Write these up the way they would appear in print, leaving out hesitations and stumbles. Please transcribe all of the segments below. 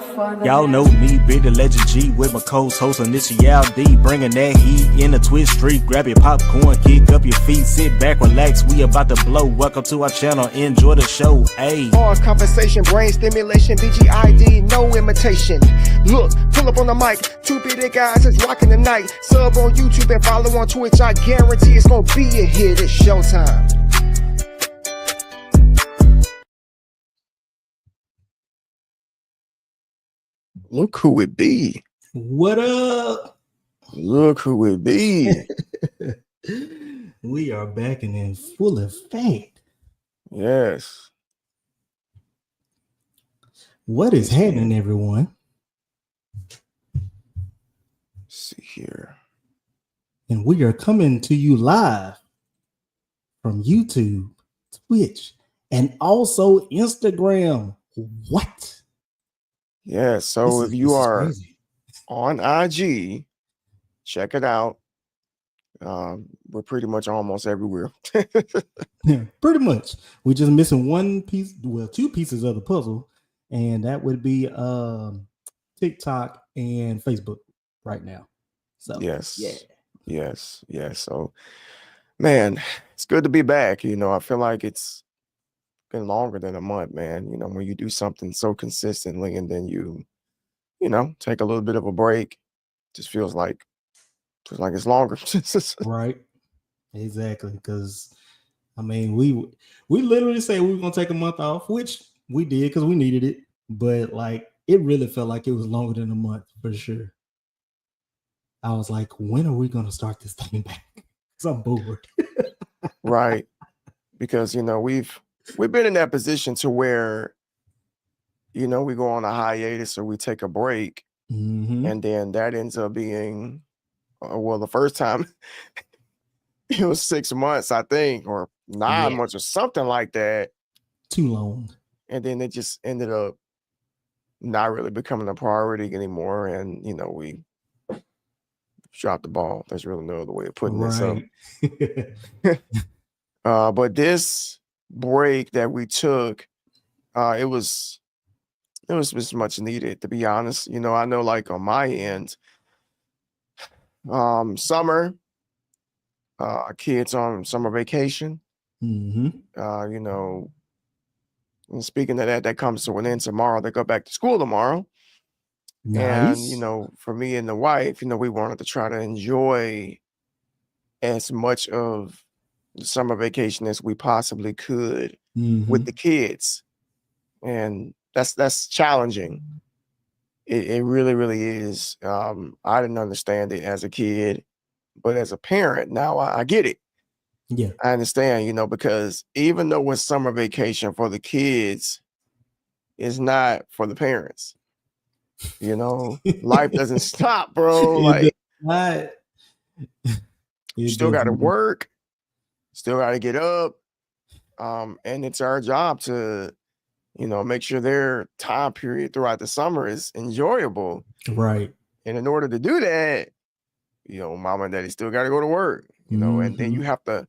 Y'all know me, Big the Legend G, with my co-host Initial D, bringing that heat in a twist street. Grab your popcorn, kick up your feet, sit back, relax. We about to blow. Welcome to our channel, enjoy the show. Ayy. Hard conversation, brain stimulation, BGID, no imitation. Look, pull up on the mic. Two bitty guys is rocking the night. Sub on YouTube and follow on Twitch. I guarantee it's gonna be a hit. It's showtime. Look who it be. What up? Look who it be. We are back and in full effect. Yes. What is happening, everyone? Let's see here. And we are coming to you live from YouTube, Twitch, and also Instagram. What? Yeah, so if you are crazy. On IG, check it out. We're pretty much almost everywhere. Yeah, pretty much. We're just missing one piece, well, two pieces of the puzzle, and that would be TikTok and Facebook right now. So yes, yes. So, man, it's good to be back. You know, I feel like it's been longer than a month, man. You know, when you do something so consistently and then you take a little bit of a break, just feels like it's longer. Right. Exactly. Because I mean, we literally say we were gonna take a month off, which we did because we needed it, but like it really felt like it was longer than a month for sure. I was like, when are we gonna start this thing back? Because I'm bored. Right. Because we've been in that position to where, we go on a hiatus or we take a break, and then that ends up being, the first time it was 6 months, I think, or 9 months or something like that. Too long. And then it just ended up not really becoming a priority anymore. And, we dropped the ball. There's really no other way of putting this up. But this break that we took, it was much needed, to be honest. I know, like, on my end, summer, kids on summer vacation. And speaking of that comes to an end tomorrow. They go back to school tomorrow. Nice. And for me and the wife, we wanted to try to enjoy as much of the summer vacation as we possibly could with the kids. And that's challenging. It really, really is. I didn't understand it as a kid, but as a parent, now I get it. Yeah. I understand, because even though it's summer vacation for the kids, it's not for the parents. Life doesn't stop, bro. Like, you still got to work, still got to get up. And it's our job to, make sure their time period throughout the summer is enjoyable. Right. And in order to do that, mom and daddy still got to go to work, and then you have to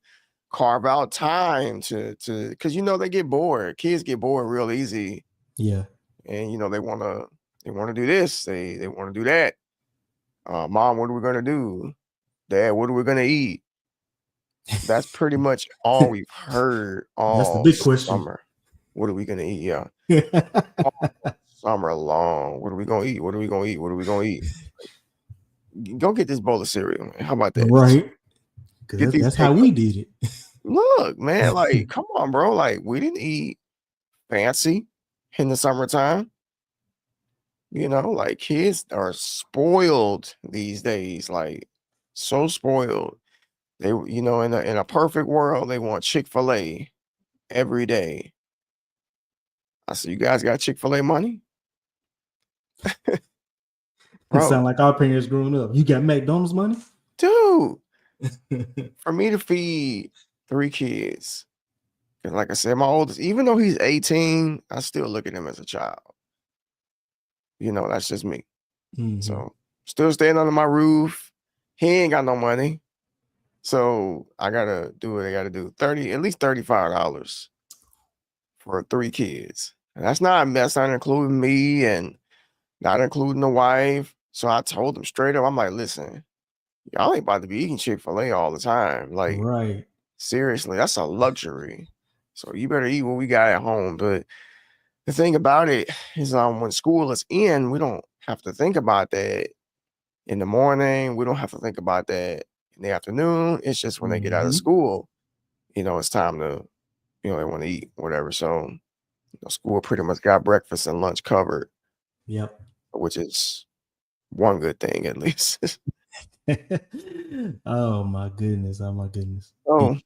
carve out time to because they get bored. Kids get bored real easy. Yeah. And they want to do this, they want to do that. Mom, what are we going to do? Dad, what are we going to eat? That's pretty much all we've heard all That's the big question. Summer. What are we going to eat? Yeah. All summer long. What are we going to eat? What are we going to eat? What are we going to eat? Go get this bowl of cereal, man. How about that? Right. That's how we did it. Look, man, like, come on, bro. Like, we didn't eat fancy in the summertime. Like, kids are spoiled these days, like, so spoiled. They, in a perfect world, they want Chick-fil-A every day. I said, you guys got Chick-fil-A money? It sound like our parents growing up. You got McDonald's money? Dude, for me to feed 3 kids, and like I said, my oldest, even though he's 18, I still look at him as a child. That's just me. So, still staying under my roof. He ain't got no money. So, I got to do what I got to do. At least $35 for 3 kids. And that's not including me and not including the wife. So I told them straight up, I'm like, listen, y'all ain't about to be eating Chick-fil-A all the time. Like, Right. seriously, that's a luxury. So you better eat what we got at home. But the thing about it is, when school is in, we don't have to think about that in the morning. We don't have to think about that in the afternoon. It's just when they get out of school, it's time to, they want to eat, whatever. So school pretty much got breakfast and lunch covered. Yep. Which is one good thing, at least. Oh my goodness. Oh my goodness. So,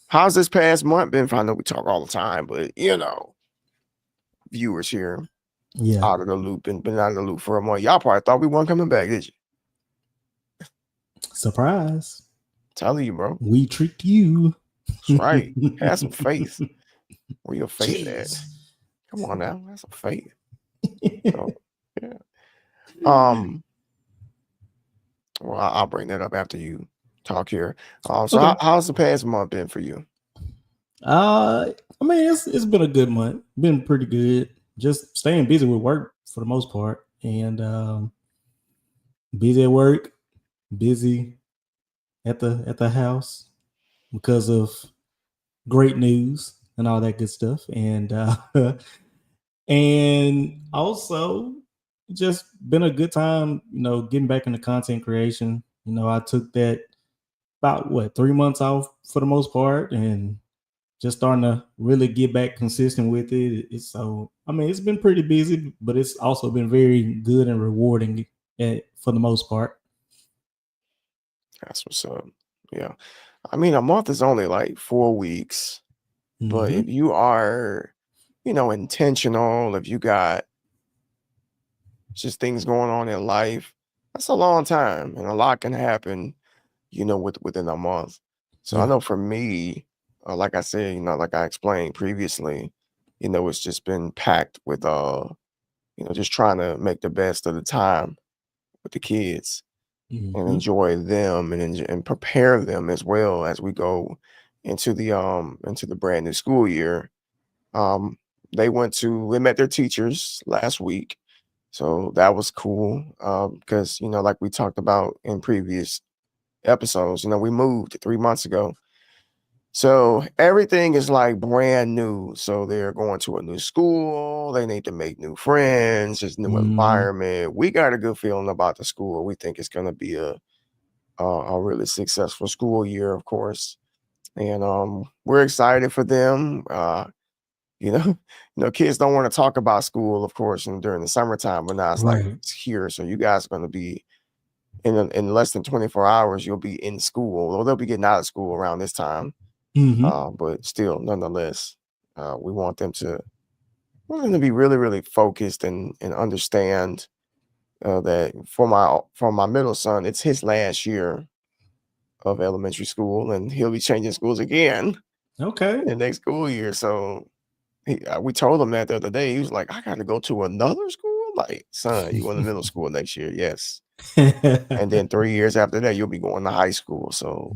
how's this past month been? I know we talk all the time, but viewers here, out of the loop and been out of the loop for a month. Y'all probably thought we weren't coming back, did you? Surprise. Telling you, bro. We tricked you. That's right. Have some faith. Where your faith at? Come on now. Have some faith. So, yeah. Well, I'll bring that up after you talk here. So okay. How's the past month been for you? I mean, it's been a good month. Been pretty good. Just staying busy with work for the most part, and busy at work, busy at the house because of great news and all that good stuff, and and also just been a good time, getting back into content creation. I took that about 3 months off for the most part, and just starting to really get back consistent with it. It's been pretty busy, but it's also been very good and rewarding for the most part. That's what's up. Yeah. I mean, a month is only like 4 weeks, but if you are, intentional, if you got just things going on in life, that's a long time, and a lot can happen, within a month. So I know for me, like I said, like I explained previously, it's just been packed with, just trying to make the best of the time with the kids and enjoy them and prepare them as well as we go into the brand new school year. They met their teachers last week. So that was cool. Because, like we talked about in previous episodes, we moved 3 months ago. So everything is like brand new. So they're going to a new school. They need to make new friends, just new environment. We got a good feeling about the school. We think it's going to be a really successful school year, of course. And we're excited for them. Kids don't want to talk about school, of course, and during the summertime, but now it's like it's here. So you guys are going to be in less than 24 hours, you'll be in school, or they'll be getting out of school around this time. But still, nonetheless, we want them to be really, really focused and understand that for my middle son, it's his last year of elementary school, and he'll be changing schools again. Okay. In the next school year. So we told him that the other day. He was like, "I got to go to another school." Like, son, you going to middle school next year? Yes. And then 3 years after that, you'll be going to high school. So,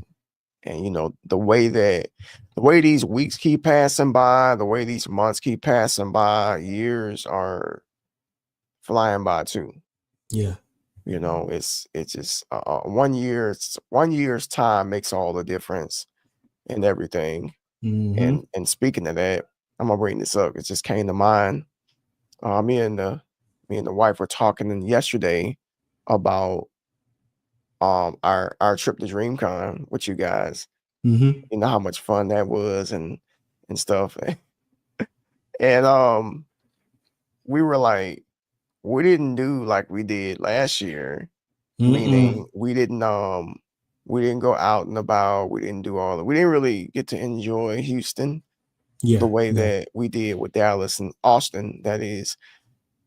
and the way these weeks keep passing by, the way these months keep passing by, years are flying by too. Yeah. It's just 1 year's time makes all the difference in everything. And speaking of that, I'm gonna bring this up. It just came to mind. Me and the wife were talking yesterday about our trip to DreamCon with you guys. You know how much fun that was and stuff. And we were like, we didn't do like we did last year. Meaning we didn't go out and about. We didn't really get to enjoy Houston the way that we did with Dallas and Austin, that is.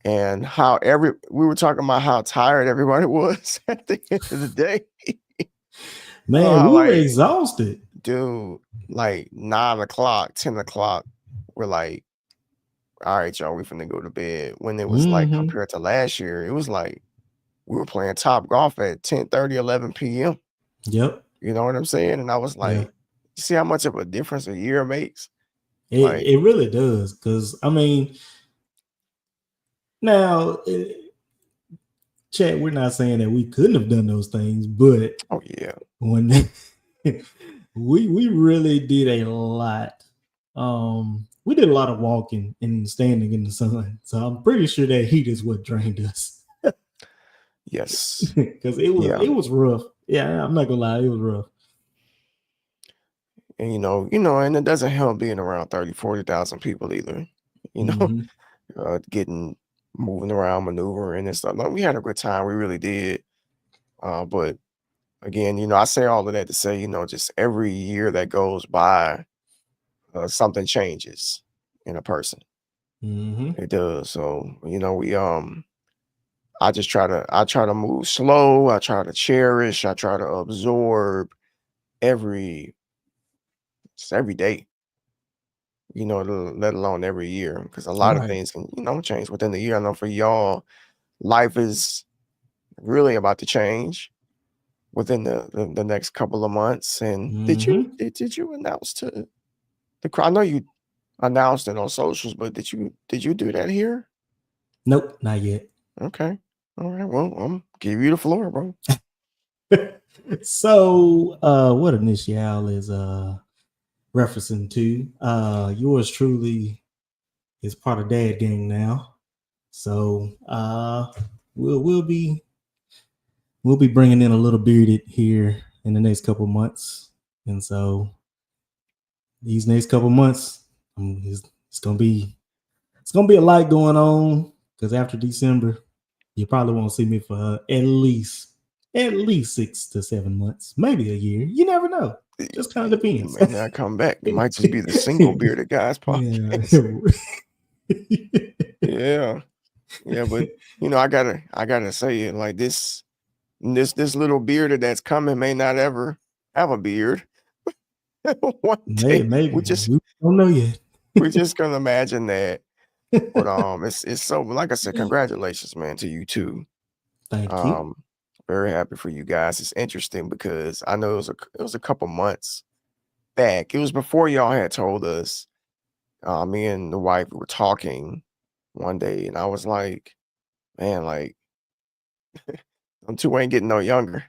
And we were talking about how tired everybody was at the end of the day. Man, we were exhausted. Dude, like 9 o'clock, 10 o'clock, we're like, all right, y'all, we finna go to bed. When it was like compared to last year, it was like we were playing Top Golf at 10:30, 11 p.m. Yep. You know what I'm saying? And I was like, you see how much of a difference a year makes? It really does. Because, I mean, Now, Chad, we're not saying that we couldn't have done those things, but Oh yeah, when we really did a lot. We did a lot of walking and standing in the sun, so I'm pretty sure that heat is what drained us. yes, Because it was rough. Yeah, I'm not gonna lie, it was rough. And and it doesn't help being around 30,000-40,000 people either. Getting moving around, maneuvering and stuff. Like, we had a good time, we really did. But again, I say all of that to say, just every year that goes by, something changes in a person. It does. So, I try to move slow. I try to cherish. I try to absorb every day, let alone every year, because a lot of Right. things can, change within the year. I know for y'all, life is really about to change within the next couple of months. And did you announce to the crowd? I know you announced it on socials, but did you do that here? Nope, not yet. Okay. All right. Well, I'm give you the floor, bro. So, what initial is referencing to? Yours truly is part of Dad Gang now. So, we'll be bringing in a little bearded here in the next couple months, and so these next couple months, it's gonna be a lot going on, because after December, you probably won't see me for at least 6 to 7 months, maybe a year. You never know. Just kind of You depends. may not come back. You might just be the single bearded guys podcast. Yeah. Yeah, but I gotta say it like this little bearded that's coming may not ever have a beard. One day Maybe we just don't know yet. we're just gonna imagine that. But it's so, like I said, congratulations, man, to you too. Thank you. Very happy for you guys. It's interesting because I know it was a couple months back. It was before y'all had told us. Me and the wife were talking one day, and I was like, man, like them two ain't getting no younger.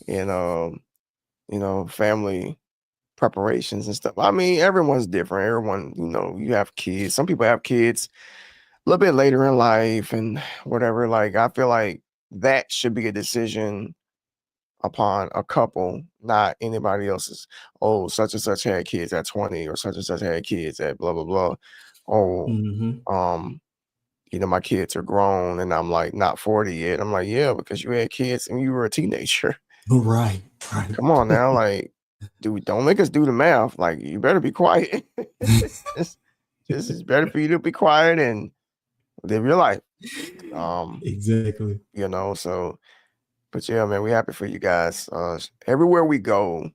And family preparations and stuff. I mean, everyone's different. Everyone, you have kids. Some people have kids a little bit later in life and whatever. Like, I feel like that should be a decision upon a couple, not anybody else's. Oh, such and such had kids at 20, or such and such had kids at blah blah blah. Oh, my kids are grown, and I'm like not 40 yet. I'm like, yeah, because you had kids and you were a teenager. Right. Come on now, like, don't make us do the math. Like, you better be quiet. It's better for you to be quiet and live your life. Exactly. So, but yeah, man, we happy for you guys. Everywhere we go,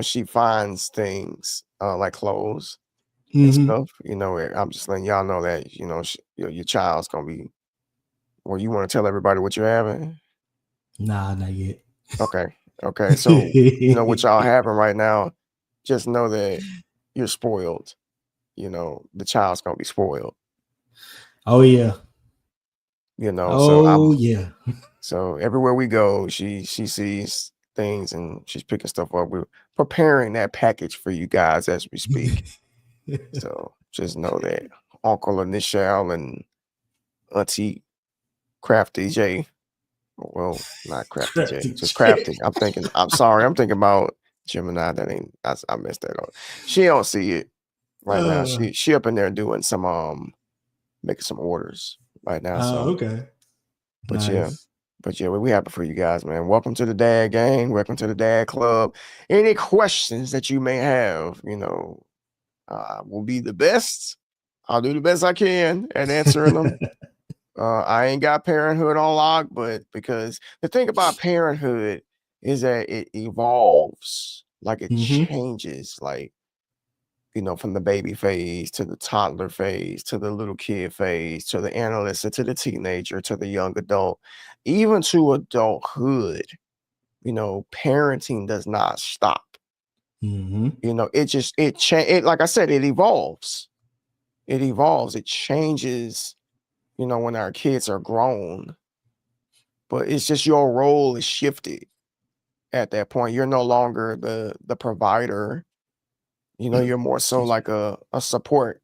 she finds things like clothes and stuff. I'm just letting y'all know that your child's gonna be. Well, you want to tell everybody what you're having? Nah, not yet. Okay. So what y'all having right now, just know that you're spoiled. The child's gonna be spoiled. Oh yeah. So so everywhere we go, she sees things and she's picking stuff up. We're preparing that package for you guys as we speak. So just know that Uncle Initial and Auntie Crafty J. Well, not Crafty J, just Crafty. I'm sorry. I'm thinking about Gemini. I messed that up. She don't see it right now. She up in there doing some making some orders right now. So okay. But nice. yeah, we happy for you guys, man. Welcome to the Dad Gang. Welcome to the Dad Club. Any questions that you may have, will be the best. I'll do the best I can at answering them. I ain't got parenthood on lock, but because the thing about parenthood is that it evolves, like it changes, like, from the baby phase to the toddler phase to the little kid phase to the adolescent to the teenager to the young adult, even to adulthood. Parenting does not stop. It like I said, it evolves. It changes you know, when our kids are grown, but it's just your role is shifted at that point. You're no longer the provider. You know, you're more so like a support.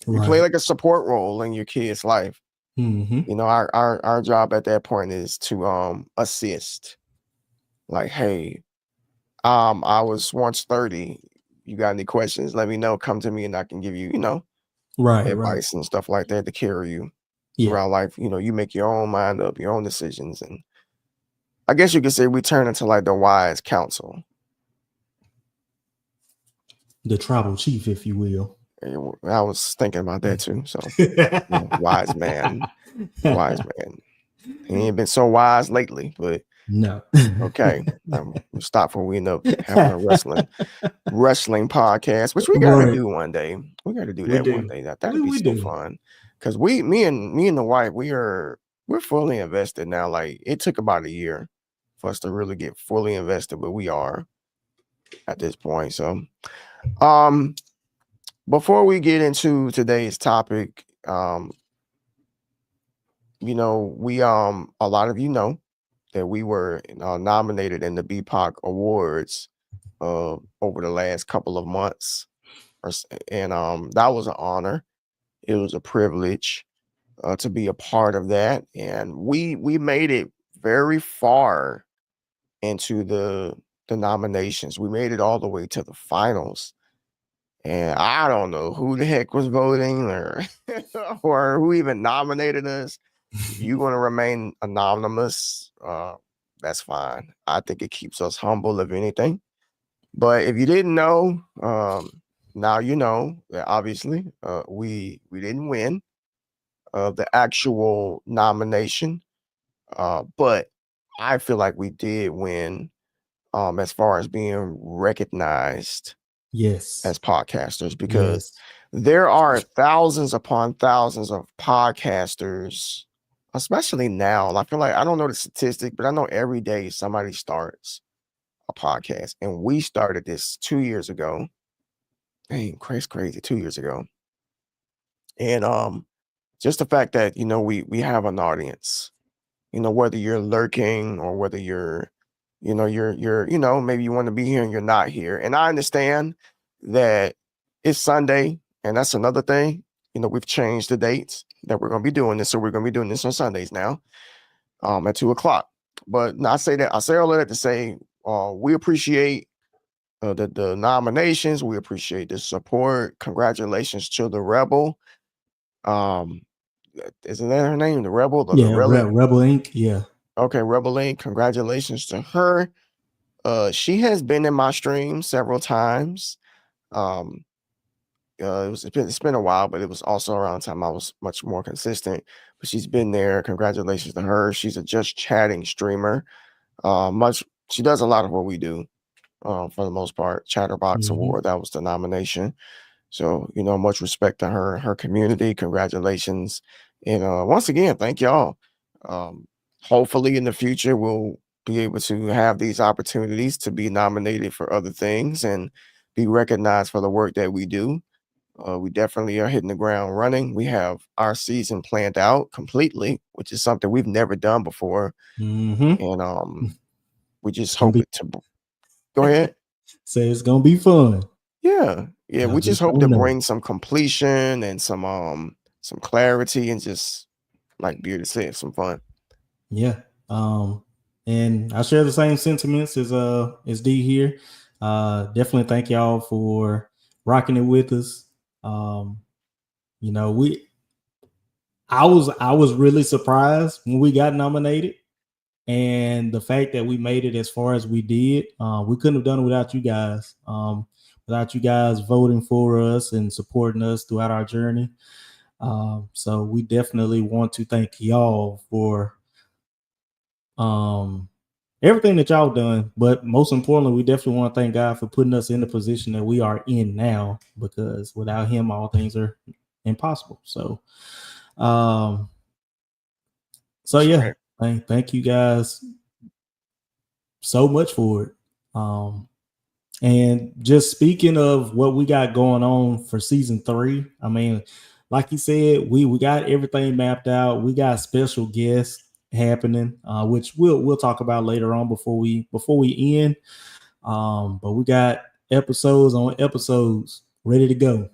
You play Right. like a support role in your kid's life. Mm-hmm. You know, our job at that point is to assist. Like, hey, I was once 30. You got any questions? Let me know. Come to me and I can give you, you know, Right. advice and stuff like that to carry you Yeah. throughout life. You know, you make your own mind up, your own decisions. And I guess you could say we turn into like the wise counsel. The tribal chief, if you will. I was thinking about that too. So, you know, wise man. He ain't been so wise lately, but no. okay. We'll stop before we end up having a wrestling podcast, which we got to do one day. We got to do that one day. That'd be so fun. Because me and the wife, we're fully invested now. Like, it took about a year for us to really get fully invested, but we are at this point. So, before we get into today's topic, you know, we a lot of you know that we were nominated in the BPOC Awards over the last couple of months, and that was an honor. It was a privilege to be a part of that, and we made it very far into the nominations. We made it all the way to the finals. And I don't know who the heck was voting or or who even nominated us. If you want to remain anonymous, that's fine. I think it keeps us humble, if anything. But if you didn't know, now you know that obviously we didn't win the actual nomination, but I feel like we did win as far as being recognized. Yes. As podcasters, because there are thousands upon thousands of podcasters, especially now. And I feel like I don't know the statistic, but I know every day somebody starts a podcast. And we started this 2 years ago. Dang, crazy 2 years ago. And just the fact that, you know, we have an audience, you know, whether you're lurking or whether you're, you know, you're, you know, maybe you want to be here and you're not here. And I understand that it's Sunday, and that's another thing. You know, we've changed the dates that we're going to be doing this. So we're going to be doing this on Sundays now at 2:00. But I say all of that to say we appreciate the nominations. We appreciate the support. Congratulations to the Rebel. Isn't that her name? The Rebel? The Rebel Inc. Yeah. Okay, Rebel Inc. Congratulations to her. She has been in my stream several times. It's been a while, but it was also around the time I was much more consistent. But she's been there. Congratulations to her. She's a just chatting streamer. She does a lot of what we do for the most part. Chatterbox Award, that was the nomination. So, you know, much respect to her and her community. Congratulations. And once again, thank y'all. Hopefully in the future, we'll be able to have these opportunities to be nominated for other things and be recognized for the work that we do. We definitely are hitting the ground running. We have our season planned out completely, which is something we've never done before. And we just hope it to go ahead. Say it's gonna be fun. Yeah. We just hope to bring some completion and some clarity and just, like Bearded said, some fun. Yeah. And I share the same sentiments as D here. Definitely thank y'all for rocking it with us. You know, I was really surprised when we got nominated, and the fact that we made it as far as we did. We couldn't have done it without you guys. Without you guys voting for us and supporting us throughout our journey. So we definitely want to thank y'all for everything that y'all done, but most importantly, we definitely want to thank God for putting us in the position that we are in now, because without him, all things are impossible. So yeah, thank you guys so much for it. And just speaking of what we got going on for season 3, I mean, like you said, we got everything mapped out. We got special guests happening, which we'll talk about later on before we end. But we got episodes on episodes ready to go.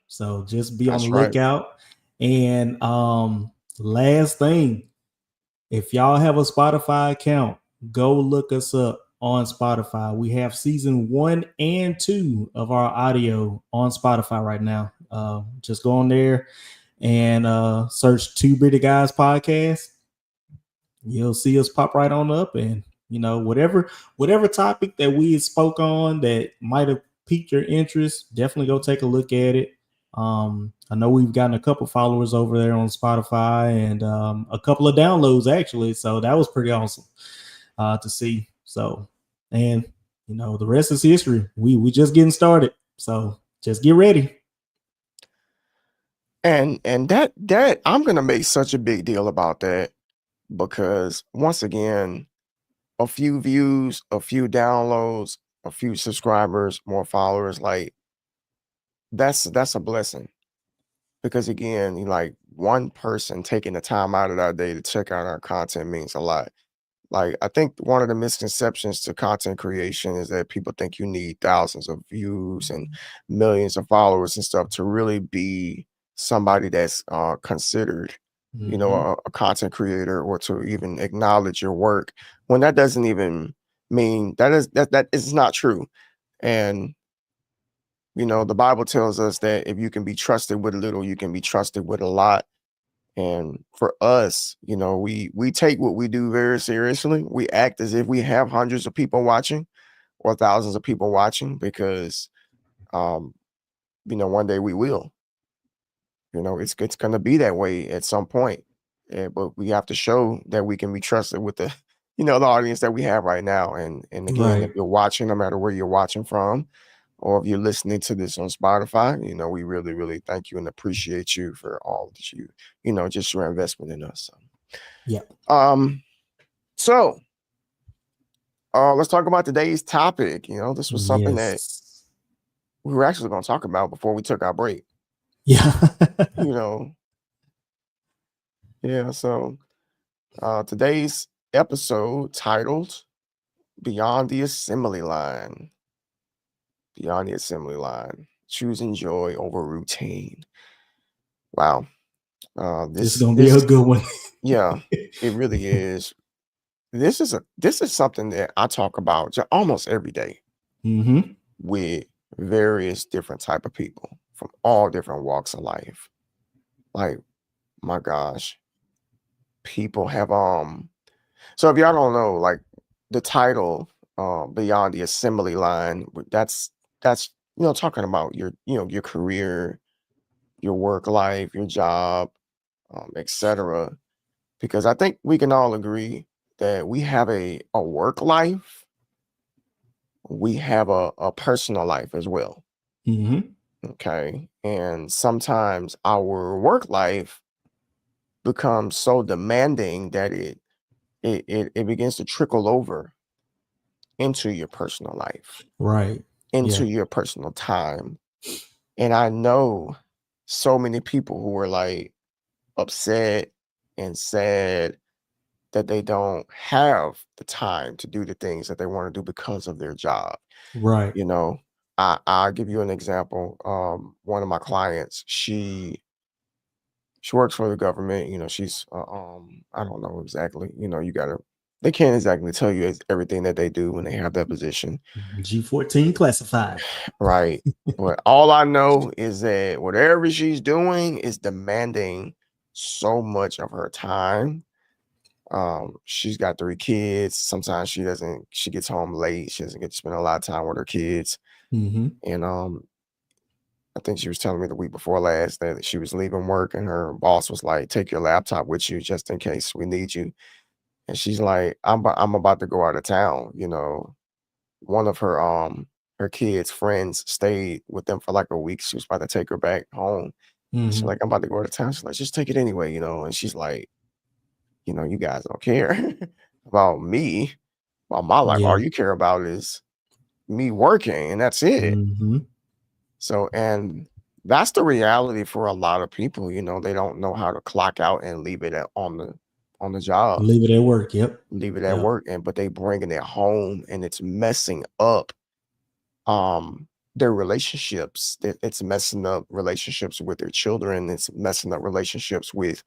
So just be on the lookout. And last thing, if y'all have a Spotify account, go look us up on Spotify. We have season 1 and 2 of our audio on Spotify right now. Just go on there and search Two Bearded Guys Podcast. You'll see us pop right on up, and whatever topic that we spoke on that might have piqued your interest, definitely go take a look at it. I know we've gotten a couple followers over there on Spotify and a couple of downloads actually, so that was pretty awesome to see. So, and the rest is history. We just getting started, so just get ready. And that I'm gonna make such a big deal about that, because once again, a few views, a few downloads, a few subscribers, more followers, like that's a blessing. Because again, like one person taking the time out of our day to check out our content means a lot. Like, I think one of the misconceptions to content creation is that people think you need thousands of views and millions of followers and stuff to really be somebody that's considered, a content creator, or to even acknowledge your work, when that doesn't even mean that is not true. And the Bible tells us that if you can be trusted with a little, you can be trusted with a lot. And for us, we take what we do very seriously. We act as if we have hundreds of people watching or thousands of people watching, because one day we will. It's going to be that way at some point. But we have to show that we can be trusted with the the audience that we have right now. And again, if you're watching, no matter where you're watching from, or if you're listening to this on Spotify, we really, really thank you and appreciate you for all that you, just your investment in us. Yeah. So let's talk about today's topic. This was something that we were actually going to talk about before we took our break. Yeah. Yeah. So today's episode titled Beyond the Assembly Line. Beyond the Assembly Line, choosing joy over routine. Wow. This is gonna be a good one. Yeah, it really is. This is something that I talk about almost every day with various different type of people from all different walks of life. Like, my gosh, people have so if y'all don't know, like, the title Beyond the Assembly Line, that's talking about your your career, your work life, your job, etc. Because I think we can all agree that we have a work life, we have a personal life as well. Okay, and sometimes our work life becomes so demanding that it begins to trickle over into your personal life, right? Into your personal time. And I know so many people who are like upset and sad that they don't have the time to do the things that they want to do because of their job. Right. I'll give you an example. One of my clients, she works for the government. She's I don't know exactly. They can't exactly tell you everything that they do when they have that position. G14 classified. Right. But all I know is that whatever she's doing is demanding so much of her time. She's got 3 kids. Sometimes she gets home late. She doesn't get to spend a lot of time with her kids. And I think she was telling me the week before last that she was leaving work and her boss was like, take your laptop with you just in case we need you. And she's like, I'm about to go out of town. One of her kids' friends stayed with them for like a week. She was about to take her back home. She's like, I'm about to go out of town. She's like, just take it anyway, And she's like, you guys don't care about me, about my life. All you care about is me working, and that's it. So, and That's the reality for a lot of people. You know, they don't know how to clock out and leave it on the job, Leave it at work. Yep. leave it at Yeah. work, but they bringing it home, and it's messing up their relationships. It's messing up relationships with their children. It's messing up relationships with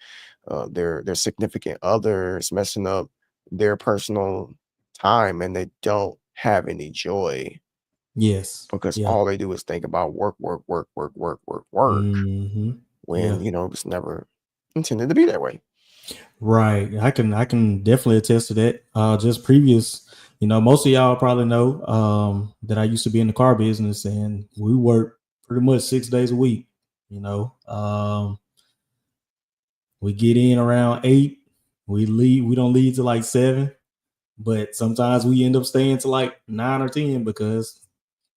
their significant others, messing up their personal time, and they don't have any joy Yes. because Yeah. all they do is think about work, work, work, work, work, work, work, Mm-hmm. when you know it was never intended to be that way. Right. I can definitely attest to that. Just previous, most of y'all probably know that I used to be in the car business, and we work pretty much 6 days a week. We get in around 8, we leave. We don't leave till like 7, but sometimes we end up staying to like 9 or 10 because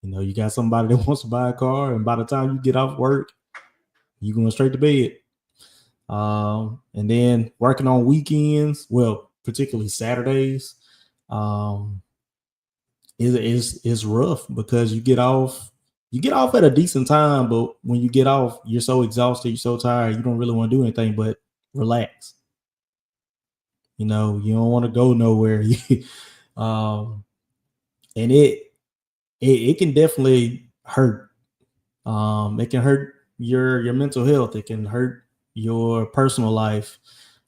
you got somebody that wants to buy a car, and by the time you get off work, you going straight to bed. And then working on weekends, well, particularly Saturdays, is rough because you get off at a decent time, but when you get off, you're so exhausted, you're so tired, you don't really want to do anything but relax. You don't want to go nowhere. And it can definitely hurt. It can hurt your mental health. It can hurt your personal life.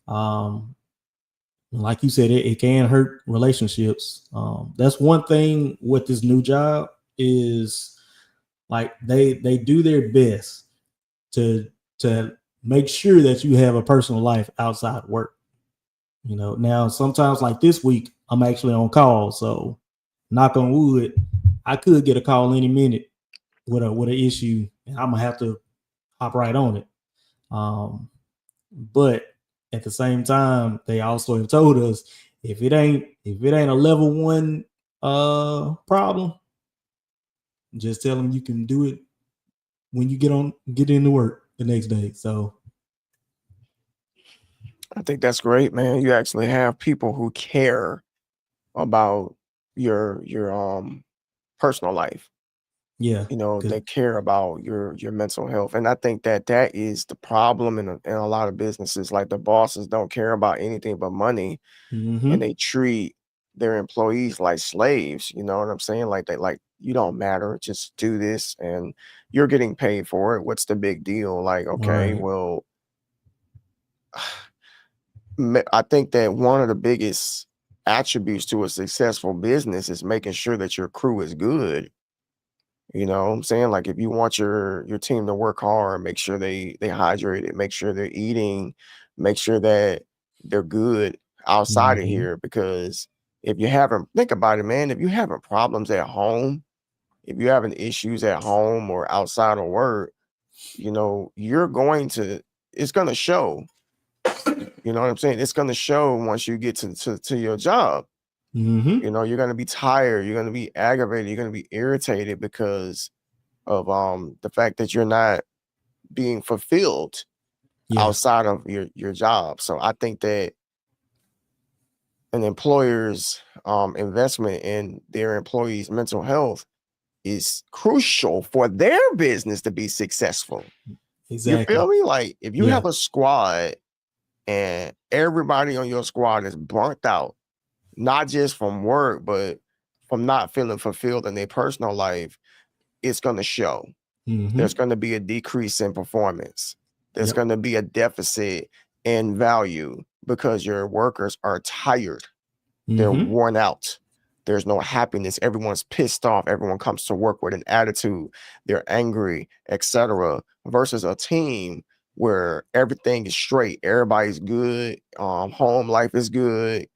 Like you said, it can hurt relationships. That's one thing with this new job is like they do their best to make sure that you have a personal life outside work. Now sometimes like this week, I'm actually on call, so knock on wood, I could get a call any minute with an issue, and I'm gonna have to hop right on it. But at the same time, they also have told us if it ain't a level 1 problem, just tell them you can do it when you get into work the next day. So I think that's great, man. You actually have people who care about your personal life. yeah, They care about your mental health, and I think that is the problem in a lot of businesses. Like, the bosses don't care about anything but money, and they treat their employees like slaves. You know what I'm saying? Like, you don't matter, just do this, and you're getting paid for it. What's the big deal? Like, okay, right. well, I think that one of the biggest attributes to a successful business is making sure that your crew is good. You know what I'm saying? Like, if you want your team to work hard, make sure they hydrated, make sure they're eating, make sure that they're good outside of Mm-hmm. here. Because if you haven't, think about it, man, if you having problems at home, if you're having issues at home or outside of work, it's gonna show. You know what I'm saying? It's gonna show once you get to your job. Mm-hmm. You're gonna be tired, you're gonna be aggravated, you're gonna be irritated because of the fact that you're not being fulfilled Yeah. outside of your job. So I think that an employer's investment in their employees' mental health is crucial for their business to be successful. You Exactly. feel me? Like, if you Yeah. have a squad and everybody on your squad is burnt out, not just from work, but from not feeling fulfilled in their personal life, it's going to show. Mm-hmm. There's going to be a decrease in performance. There's Yep. going to be a deficit in value because your workers are tired. They're Mm-hmm. worn out. There's no happiness. Everyone's pissed off. Everyone comes to work with an attitude. They're angry, etc. Versus a team where everything is straight. Everybody's good. Home life is good.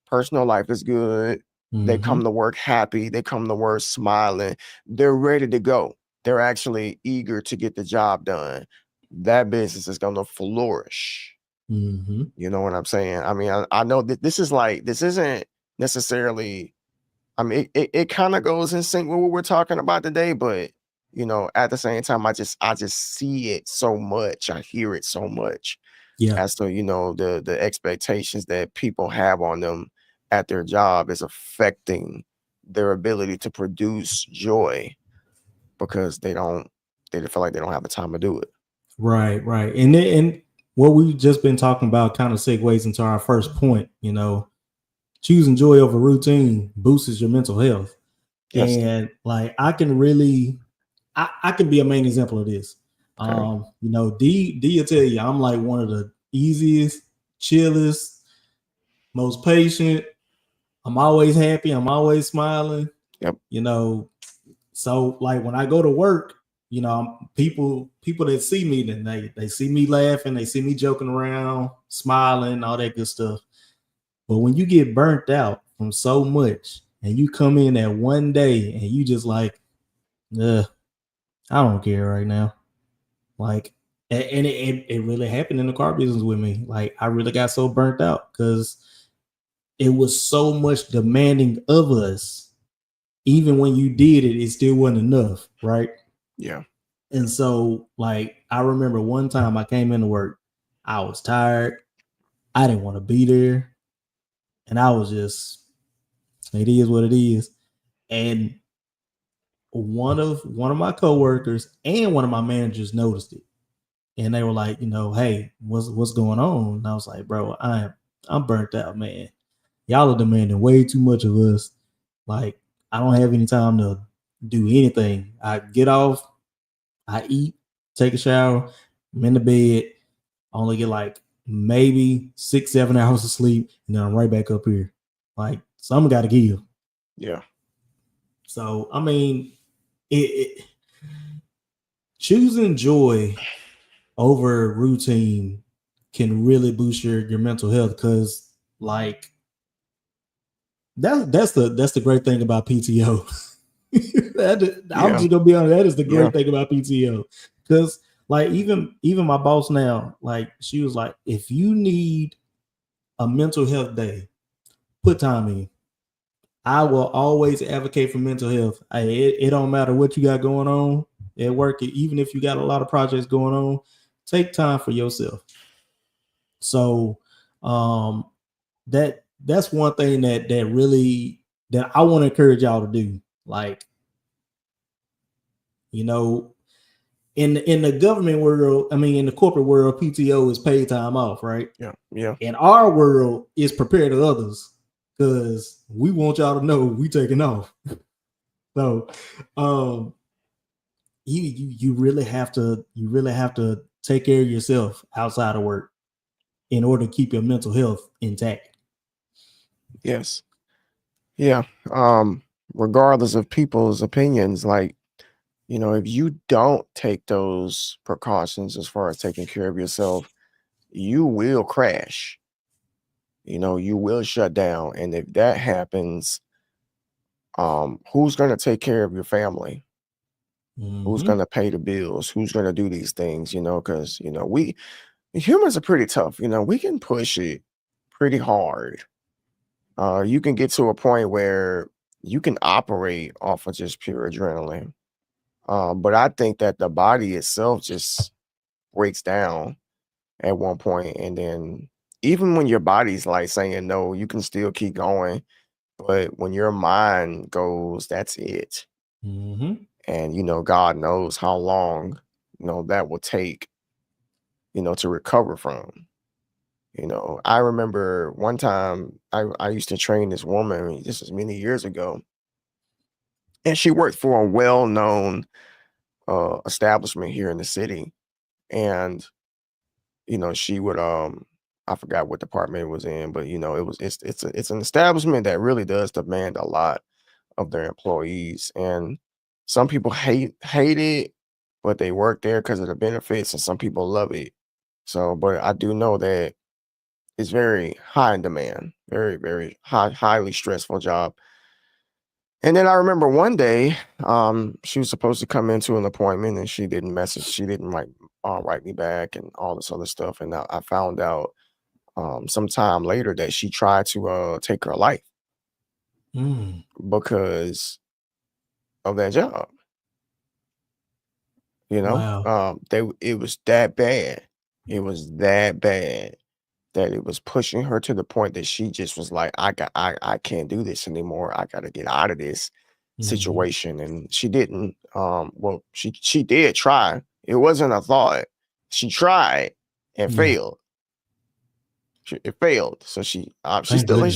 Personal life is good. They Mm-hmm. come to work happy. They come to work smiling. They're ready to go. They're actually eager to get the job done. That business is going to flourish. Mm-hmm. You know what I'm saying? I mean, I know that this isn't necessarily, I mean, it kind of goes in sync with what we're talking about today, but at the same time, I just see it so much. I hear it so much Yeah. as to, the expectations that people have on them at their job is affecting their ability to produce joy because they don't they feel like they don't have the time to do it. Right. And what we've just been talking about kind of segues into our first point. Choosing joy over routine boosts your mental health. Yes. And like I can be a main example of this. Okay. D will tell you I'm like one of the easiest, chillest, most patient. I'm always happy. I'm always smiling. Yep. So like when I go to work, people that see me, then they see me laughing, they see me joking around, smiling, all that good stuff. But when you get burnt out from so much and you come in that one day and you just like, I don't care right now. Like, and it really happened in the car business with me. Like, I really got so burnt out because it was so much demanding of us. Even when you did it, it still wasn't enough, right? Yeah. And so, like, I remember one time I came into work, I was tired. I didn't want to be there. And I was just, it is what it is. And one of my coworkers and one of my managers noticed it. And they were like, hey, what's going on? And I was like, bro, I'm burnt out, man. Y'all are demanding way too much of us. Like, I don't have any time to do anything. I get off, I eat, take a shower, I'm in the bed, I only get like maybe 6-7 hours of sleep, and then I'm right back up here. Like, something got to give. Yeah. So, I mean, choosing joy over routine can really boost your mental health because, like, that's the great thing about PTO. I'm just gonna be honest. That is the great thing about PTO because, like, even my boss now, like, she was like, if you need a mental health day, put time in. I will always advocate for mental health. It don't matter what you got going on at work, even if you got a lot of projects going on, take time for yourself. So that's one thing that really that I want to encourage y'all to do. Like, in the government world, I mean, in the corporate world, PTO is paid time off, right? Yeah. In our world, it's prepare to others because we want y'all to know we taking off. So, you really have to take care of yourself outside of work in order to keep your mental health intact. Yes. Yeah. Regardless of people's opinions, like, if you don't take those precautions as far as taking care of yourself, you will crash. You will shut down. And if that happens, who's going to take care of your family? Mm-hmm. Who's going to pay the bills? Who's going to do these things? Because, we humans are pretty tough. We can push it pretty hard. You can get to a point where you can operate off of just pure adrenaline. But I think that the body itself just breaks down at one point. And then even when your body's like saying no, you can still keep going. But when your mind goes, that's it. Mm-hmm. And, God knows how long, that will take, to recover from. I remember one time I used to train this woman, this was many years ago, and she worked for a well-known establishment here in the city. And, she would, I forgot what department it was in, but, it's an establishment that really does demand a lot of their employees. And some people hate it, but they work there because of the benefits, and some people love it. So, but I do know that it's very high in demand, very, very highly stressful job. And then I remember one day, she was supposed to come into an appointment, and she didn't write me back and all this other stuff. And I found out sometime later that she tried to take her life because of that job. Wow. It was that bad. It was that bad that it was pushing her to the point that she just was like, I can't do this anymore. I got to get out of this. situation, and she didn't. Well, she did try. It wasn't a thought. She tried and failed. It failed. So she's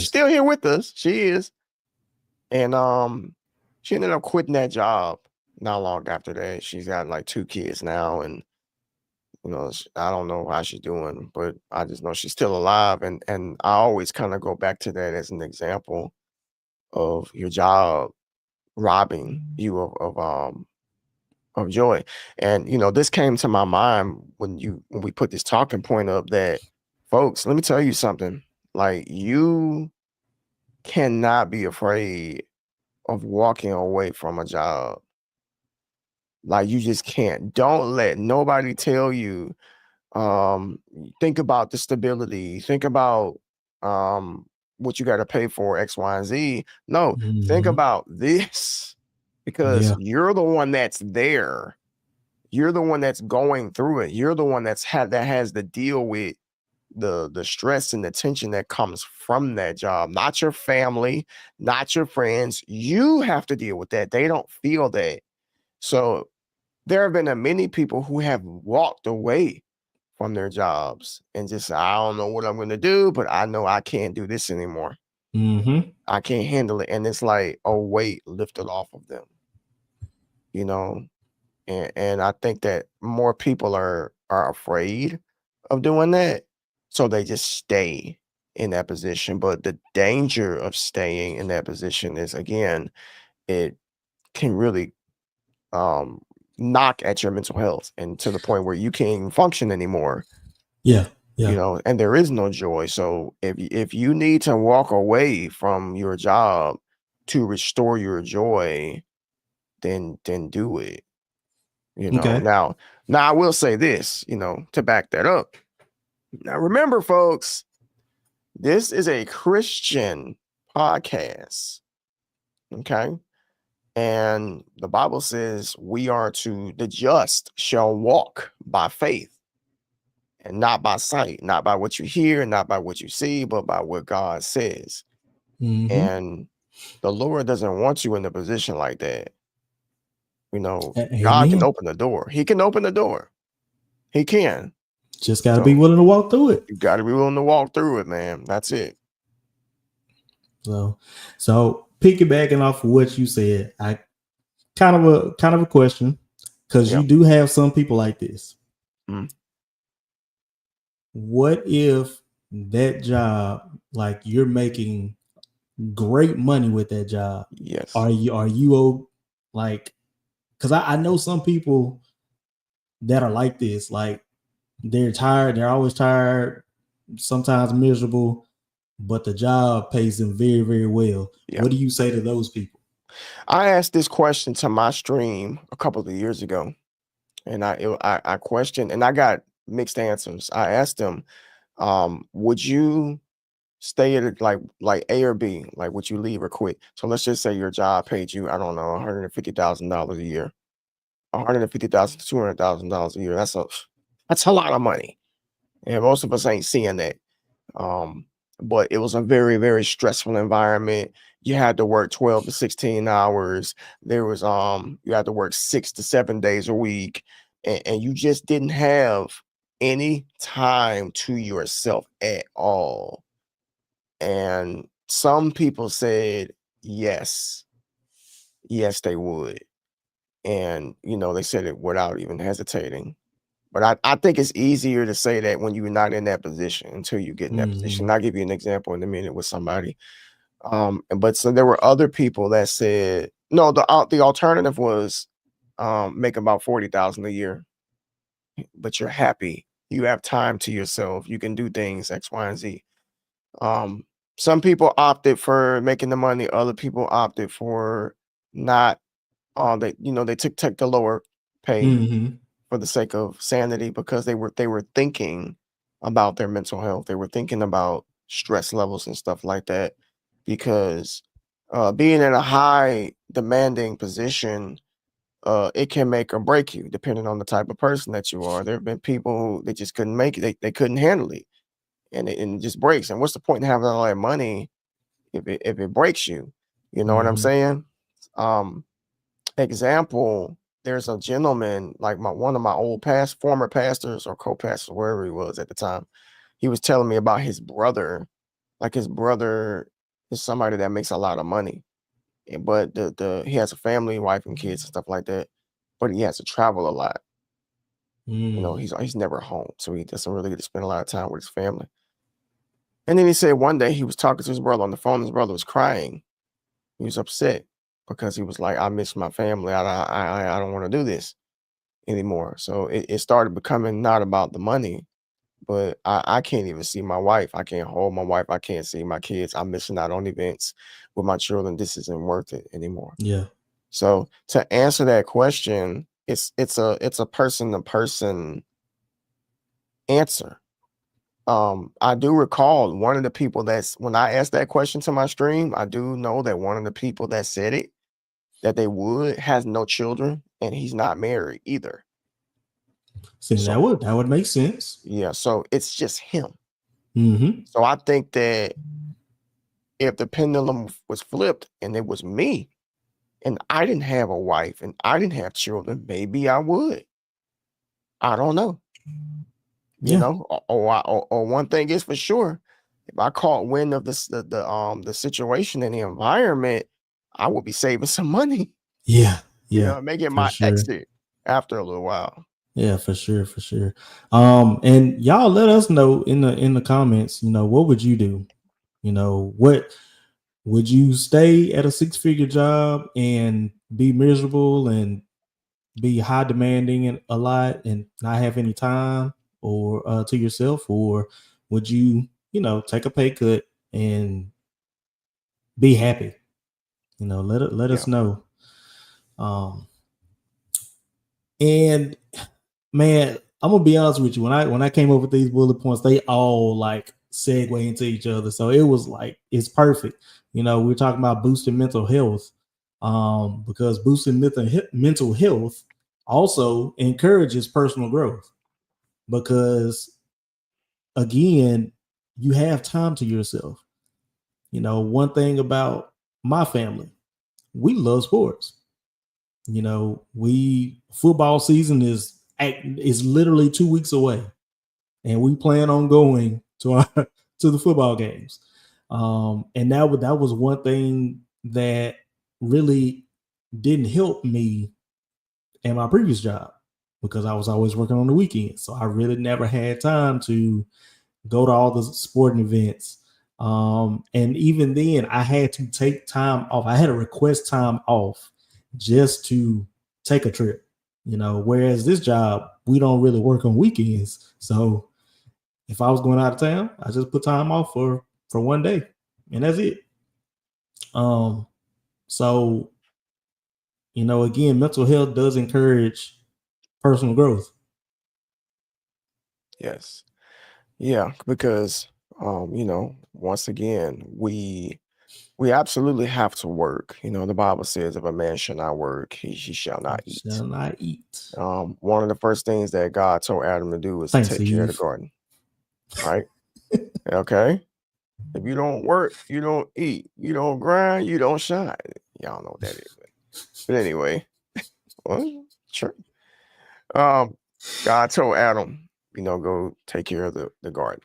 still here with us. She is. And she ended up quitting that job not long after that. She's got like 2 kids now, and I don't know how she's doing, but I just know she's still alive. And I always kind of go back to that as an example of your job robbing you of joy. And this came to my mind when we put this talking point up, that folks, let me tell you something. Like, you cannot be afraid of walking away from a job. Like, you just can't. Don't let nobody tell you, think about the stability, think about what you got to pay for X, Y, and Z. No, think about this, because you're the one that's there. You're the one that's going through it. You're the one that has to deal with the stress and the tension that comes from that job, not your family, not your friends. You have to deal with that. They don't feel that. So there have been many people who have walked away from their jobs and just, I don't know what I'm going to do, but I know I can't do this anymore. I can't handle it. And it's like a weight lifted off of them, and I think that more people are afraid of doing that. So they just stay in that position. But the danger of staying in that position is, again, it can really knock at your mental health, and to the point where you can't even function anymore. And there is no joy. So if you need to walk away from your job to restore your joy, then do it. Now I will say this, to back that up. Now, remember, folks, this is a Christian podcast. Okay. And the Bible says the just shall walk by faith and not by sight, not by what you hear, not by what you see, but by what God says. And the Lord doesn't want you in a position like that. God can open the door. He can open the door. He can. Just got to be willing to walk through it. You got to be willing to walk through it, man. That's it. So piggybacking off of what you said, I kind of a question, because you do have some people like this. What if that job, like, you're making great money with that job? Yes. Are you like, because I know some people that are like this, like, they're tired, they're always tired, sometimes miserable, but the job pays them very, very well. What do you say to those people? I asked this question to my stream a couple of years ago, and I questioned, and I got mixed answers. I asked them, would you stay at like A or B? Like, would you leave or quit? So let's just say your job paid you, I don't know, $150,000 a year, $150,000 to $200,000 a year. That's a lot of money, and most of us ain't seeing that. But it was a very, very stressful environment. You had to work 12 to 16 hours. There was you had to work 6 to 7 days a week, and you just didn't have any time to yourself at all. And some people said yes, they would. And they said it without even hesitating. But I think it's easier to say that when you're not in that position until you get in that position. I'll give you an example in a minute with somebody. But so there were other people that said no. The alternative was make about $40,000 a year, but you're happy. You have time to yourself. You can do things X, Y, and Z. Some people opted for making the money. Other people opted for not. They took the lower pay for the sake of sanity, because they were thinking about their mental health. They were thinking about stress levels and stuff like that, because being in a high demanding position, it can make or break you depending on the type of person that you are. There have been people who they just couldn't make it. They couldn't handle it, and it just breaks. And what's the point in having all that money if it breaks you? You know what I'm saying? example, there's a gentleman, like one of my former pastors or co-pastors, wherever he was at the time. He was telling me about his brother. Like his brother is somebody that makes a lot of money, but he has a family, wife and kids and stuff like that. But he has to travel a lot. You know, he's never home, so he doesn't really get to spend a lot of time with his family. And then he said one day he was talking to his brother on the phone. His brother was crying. He was upset because he was like, "I miss my family. I don't want to do this anymore." So it started becoming not about the money, but I can't even see my wife. I can't hold my wife. I can't see my kids. I'm missing out on events with my children. This isn't worth it anymore. Yeah. So to answer that question, it's a person to person answer. I do recall one of the people when I asked that question to my stream, I do know that one of the people that said it, that they would, has no children, and he's not married either. See, that would make sense. Yeah, so it's just him. Mm-hmm. So I think that if the pendulum was flipped and it was me, and I didn't have a wife and I didn't have children, maybe I would. I don't know. You know, or one thing is for sure, if I caught wind of the situation and the environment, I would be saving some money. Yeah. You know, making my exit after a little while. Yeah, for sure. And y'all let us know in the comments, you know, what would you do? You know, what would you stay at a 6-figure job and be miserable and be high demanding and a lot and not have any time or to yourself, or would you, you know, take a pay cut and be happy? You know, let us know. And man, I'm gonna be honest with you. When I came up with these bullet points, they all like segue into each other. So it was like it's perfect. You know, we're talking about boosting mental health, because boosting mental health also encourages personal growth. Because again, you have time to yourself. You know, one thing about my family, we love sports. You know, football season is literally 2 weeks away, and we plan on going to to the football games. And that was one thing that really didn't help me in my previous job, because I was always working on the weekends, so I really never had time to go to all the sporting events. And even then, I had to take time off. I had to request time off just to take a trip, you know, whereas this job, we don't really work on weekends. So if I was going out of town, I just put time off for one day, and that's it. So, you know, again, mental health does encourage personal growth. Yes. Yeah, because you know, once again, we absolutely have to work. You know, the Bible says if a man shall not work, he shall not eat. Shall not eat. One of the first things that God told Adam to do was to take care of the garden. Right? Okay. If you don't work, you don't eat. You don't grind, you don't shine. Y'all know what that is. But anyway, well, sure. God told Adam, you know, go take care of the garden.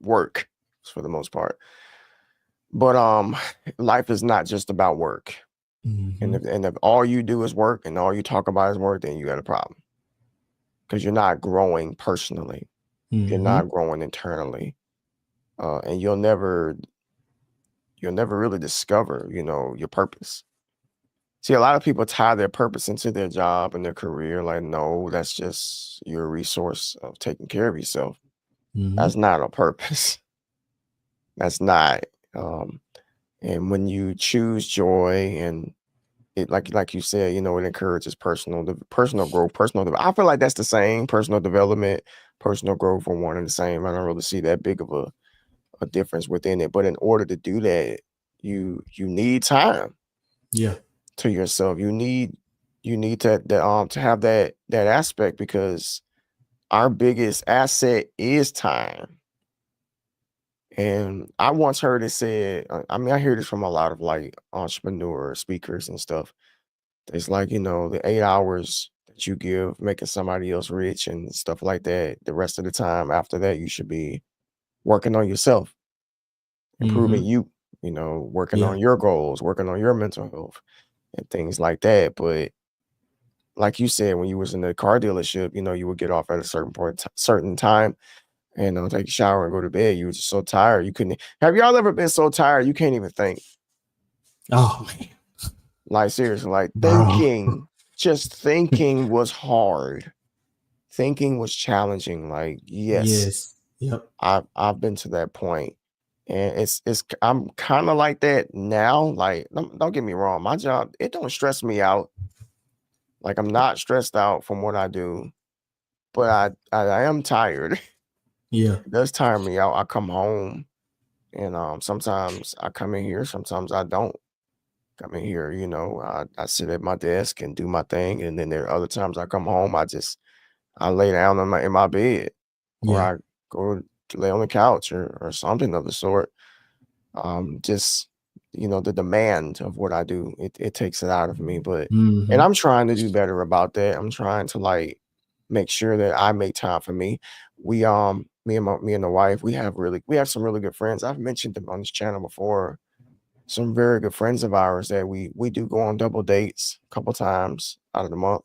Work for the most part. But life is not just about work. Mm-hmm. And if all you do is work and all you talk about is work, then you got a problem. Because you're not growing personally. Mm-hmm. You're not growing internally. And you'll never really discover, you know, your purpose. See, a lot of people tie their purpose into their job and their career. Like, no, that's just your resource of taking care of yourself. Mm-hmm. That's not a purpose. That's not. And when you choose joy, and it, like you said, you know, it encourages personal growth, I feel like that's the same. Personal development, personal growth are one and the same. I don't really see that big of a difference within it. But in order to do that, you need time. Yeah. To yourself. You need to have that aspect, because our biggest asset is time. And I once heard it said, I mean, I hear this from a lot of like entrepreneur speakers and stuff. It's like, the 8 hours that you give making somebody else rich and stuff like that, the rest of the time after that, you should be working on yourself, improving Mm-hmm. you, working Yeah. on your goals, working on your mental health and things like that. But like you said, when you was in the car dealership, you would get off at a certain point, certain time, and take a shower and go to bed. You were just so tired. You couldn't. Have y'all ever been so tired you can't even think? Oh man, Like seriously, like bro. just thinking was hard. Thinking was challenging. Like, yes, Yes. Yep. I've been to that point. And I'm kind of like that now. Like, don't get me wrong, my job, it don't stress me out. Like, I'm not stressed out from what I do, but I am tired. Yeah. It does tire me out. I come home and sometimes I come in here, sometimes I don't come in here, I sit at my desk and do my thing. And then there are other times I come home, I lay down in my bed, or Yeah. I go to lay on the couch or something of the sort. Just the demand of what I do, it takes it out of me. And Mm-hmm. I'm trying to do better about that. I'm trying to like make sure that I make time for me. We me and the wife, we have some really good friends. I've mentioned them on this channel before. Some very good friends of ours that we do go on double dates a couple times out of the month.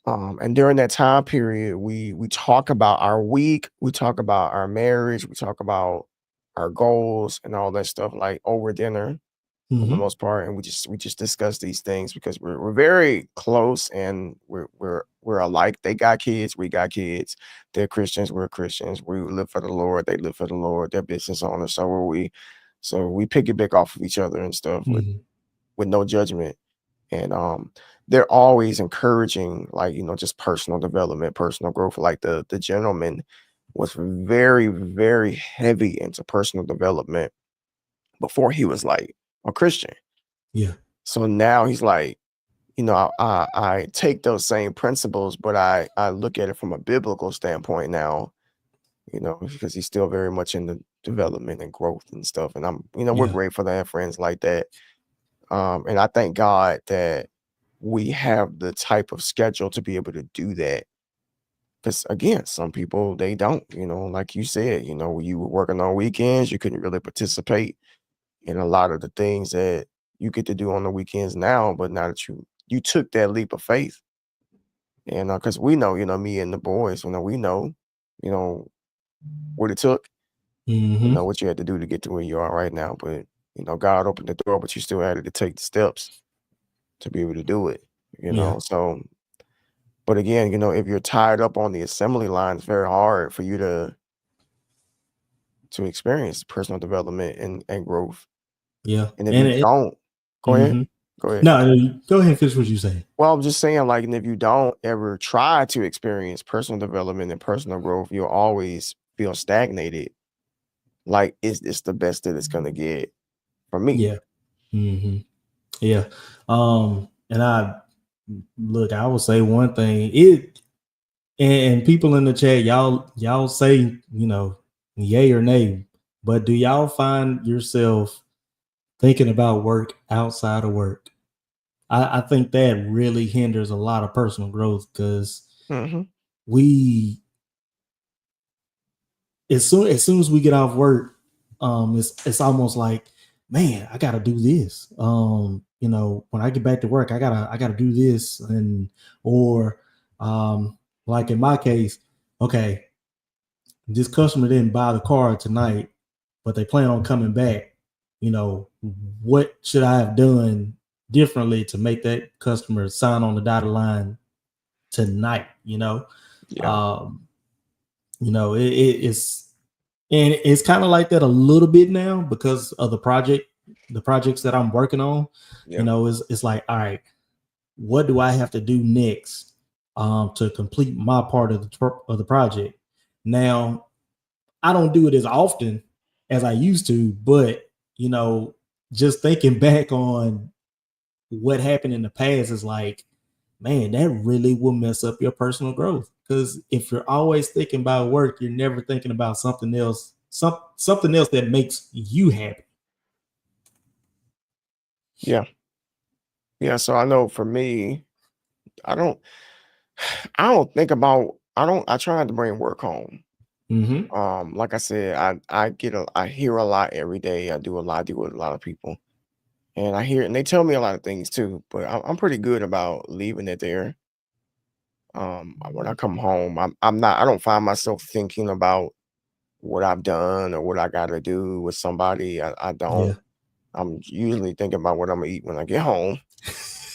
And during that time period, we talk about our week, we talk about our marriage, we talk about our goals and all that stuff like over dinner for the Mm-hmm. most part. And we just discuss these things because we're very close and we're alike. They got kids, we got kids. They're Christians, we're Christians. We live for the Lord, they live for the Lord. They're business owners, so are we. So we piggyback off of each other and stuff Mm-hmm. with no judgment. And they're always encouraging, like, just personal development, personal growth. Like the gentleman was very, very heavy into personal development before he was like a Christian. Yeah. So now he's like, I take those same principles, but I look at it from a biblical standpoint now, because he's still very much in the development and growth and stuff. And we're Yeah. grateful to have friends like that. And I thank God that we have the type of schedule to be able to do that. Because again, some people they don't, like you said, when you were working on weekends, you couldn't really participate in a lot of the things that you get to do on the weekends now. But now that you took that leap of faith, and because we know, me and the boys, we know, you know what it took, Mm-hmm. what you had to do to get to where you are right now. But God opened the door, but you still had to take the steps to be able to do it, Yeah. So, but again, if you're tied up on the assembly line, it's very hard for you to experience personal development and growth. Yeah. And if And you it. don't, go ahead. Mm-hmm. Go ahead. No, go ahead and finish what you say. Well, I'm just saying, like, and if you don't ever try to experience personal development and personal growth, you'll always feel stagnated. Like, is this the best that it's gonna get for me? Yeah. Mm-hmm. Yeah. And I will say one thing. And people in the chat, y'all say, yay or nay, but do y'all find yourself thinking about work outside of work? I think that really hinders a lot of personal growth because Mm-hmm. we as soon as we get off work, it's almost like, man, I gotta do this. When I get back to work, I gotta do this, and or like in my case, okay, this customer didn't buy the car tonight, but they plan on coming back. What should I have done differently to make that customer sign on the dotted line tonight? Yeah. It's and it's kind of like that a little bit now because of the projects that I'm working on. Yeah. It's like, all right, what do I have to do next to complete my part of the project? Now, I don't do it as often as I used to, but just thinking back on what happened in the past is like, man, that really will mess up your personal growth. Because if you're always thinking about work, you're never thinking about something else something else that makes you happy. Yeah. So I know for me, I don't think about, I try not to bring work home. Like I said, I hear a lot every day. I deal with a lot of people, and I hear, and they tell me a lot of things too, but I'm pretty good about leaving it there. When I come home, I don't find myself thinking about what I've done or what I got to do with somebody. I don't. Yeah. I'm usually thinking about what I'm gonna eat when I get home,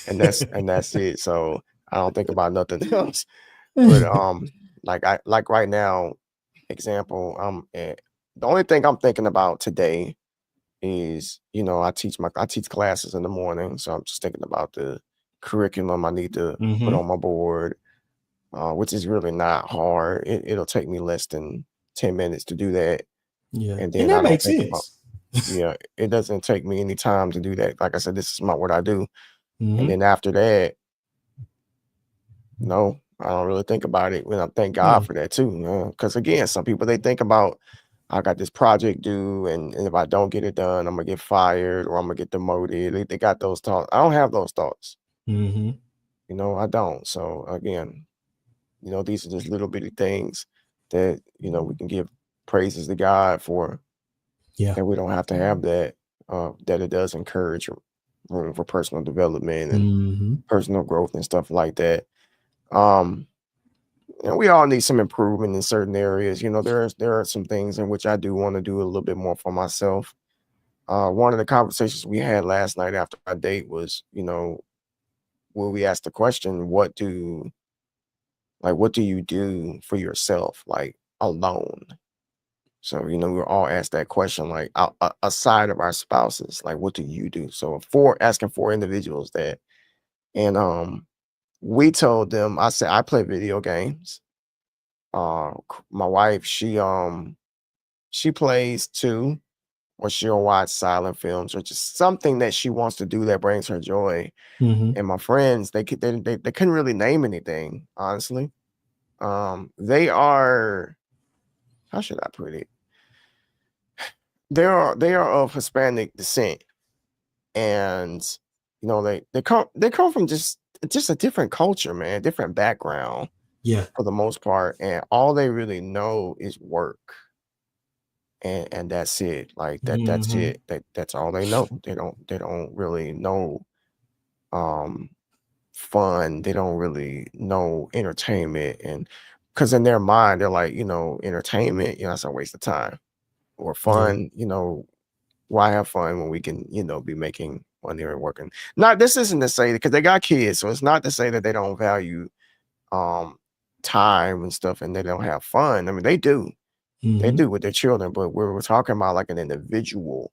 and that's it. So I don't think about nothing else. But like right now, example, the only thing I'm thinking about today is, I teach classes in the morning, so I'm just thinking about the curriculum I need to put on my board, which is really not hard. It'll take me less than 10 minutes to do that. Yeah, and then that I don't makes think sense. about, yeah, it doesn't take me any time to do that. Like I said, this is what I do. And then after that, no, I don't really think about it. When I thank God for that too, because again, some people, they think about, I got this project due, and if I don't get it done, I'm gonna get fired or I'm gonna get demoted. They got those thoughts. I don't have those thoughts. I don't. So again, these are just little bitty things that we can give praises to God for. Yeah, that we don't have to have that. That it does encourage room for personal development and personal growth and stuff like that. We all need some improvement in certain areas. There are some things in which I do want to do a little bit more for myself. One of the conversations we had last night after our date was, where we asked the question, what do you do for yourself, like alone? So, we were all asked that question, like aside of our spouses, like, what do you do? So asking 4 individuals that, and we told them, I said, I play video games. My wife, she plays too, or she'll watch silent films, or just something that she wants to do that brings her joy. And my friends, they couldn't really name anything, honestly. They are, how should I put it? They are of Hispanic descent, and they come from just a different culture, man, different background. Yeah, for the most part, and all they really know is work. And that's it. Like that's it. That's all they know. They don't really know fun. They don't really know entertainment, and because in their mind they're like, entertainment, it's a waste of time. Or fun, why have fun when we can, be making money and working? Not, this isn't to say, because they got kids, so it's not to say that they don't value time and stuff and they don't have fun. I mean, they do. They do with their children, but we're talking about like an individual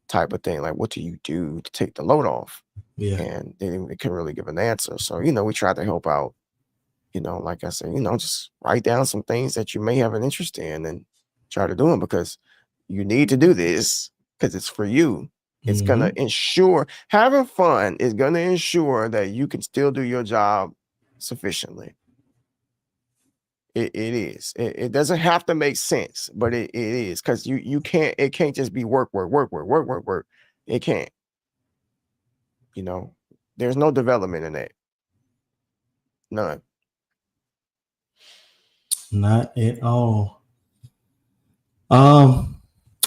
type of thing. Like, what do you do to take the load off? Yeah, And they couldn't really give an answer. So, we tried to help out, like I said, just write down some things that you may have an interest in and try to do them, because you need to do this, because it's for you. It's gonna ensure, having fun is gonna ensure that you can still do your job sufficiently. It is. It doesn't have to make sense, but it is, because you can't. It can't just be work, work, work, work, work, work, work. It can't. There's no development in that. None. not at all.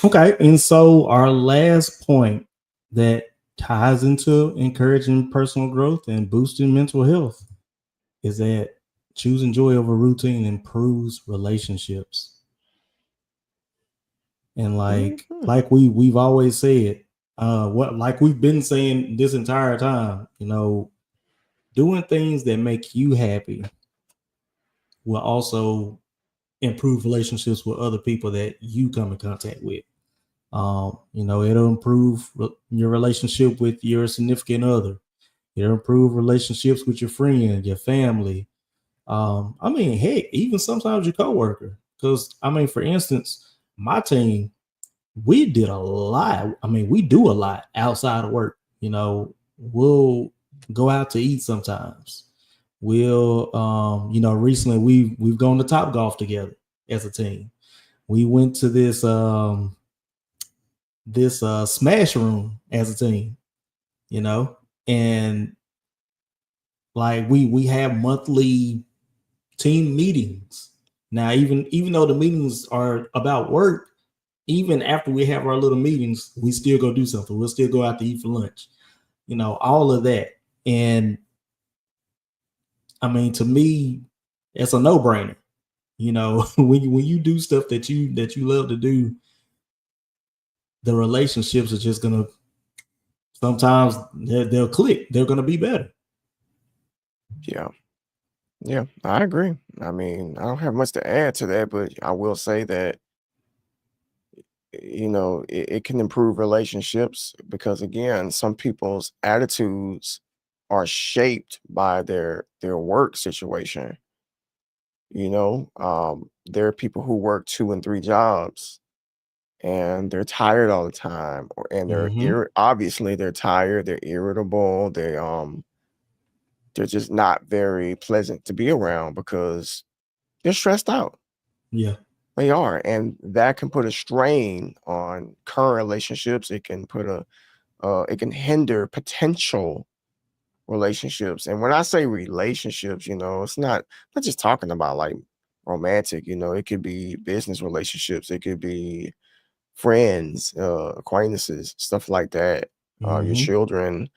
Okay, and so our last point that ties into encouraging personal growth and boosting mental health is that choosing joy over routine improves relationships. And like we've always said, like we've been saying this entire time, doing things that make you happy will also improve relationships with other people that you come in contact with. It'll improve your relationship with your significant other. It'll improve relationships with your friend, your family. Heck, even sometimes your coworker. Because for instance, my team, we did a lot. We do a lot outside of work. We'll go out to eat sometimes. We'll, recently we've gone to Top Golf together as a team. we went to this smash room as a team, you know, and like we have monthly team meetings. Now, even though the meetings are about work, even after we have our little meetings, we still go do something. We'll still go out to eat for lunch, you know, all of that. And I mean, to me, it's a no-brainer. You know, when you do stuff that you love to do, the relationships are just gonna sometimes they'll click. They're gonna be better. Yeah, I agree. I mean, I don't have much to add to that, but I will say that, you know, it can improve relationships because, again, some people's attitudes are shaped by their work situation. You know, there are people who work 2 and 3 jobs and they're tired all the time, and obviously they're tired, they're irritable, they're just not very pleasant to be around because they're stressed out. Yeah. They are, and that can put a strain on current relationships. It can it can hinder potential relationships. And when I say relationships, you know, it's not just talking about like romantic, you know, it could be business relationships, it could be friends, acquaintances, stuff like that. Your children.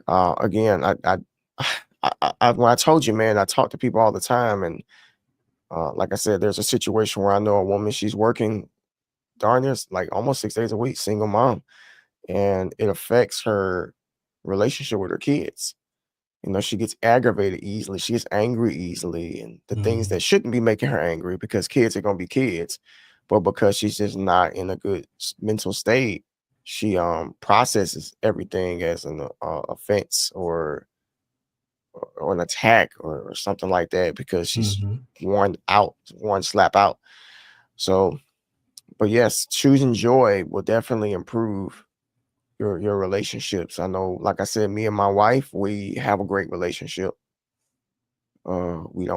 Again, when I told you, man, I talk to people all the time, and like I said, there's a situation where I know a woman, she's working darn near like almost 6 days a week, single mom, and it affects her relationship with her kids. You know, she gets aggravated easily, she gets angry easily, and the things that shouldn't be making her angry because kids are gonna be kids, but because she's just not in a good mental state, she processes everything as an offense or an attack or something like that because she's one slap out. So, but yes, choosing joy will definitely improve your relationships. I know, like I said, me and my wife, we have a great relationship. We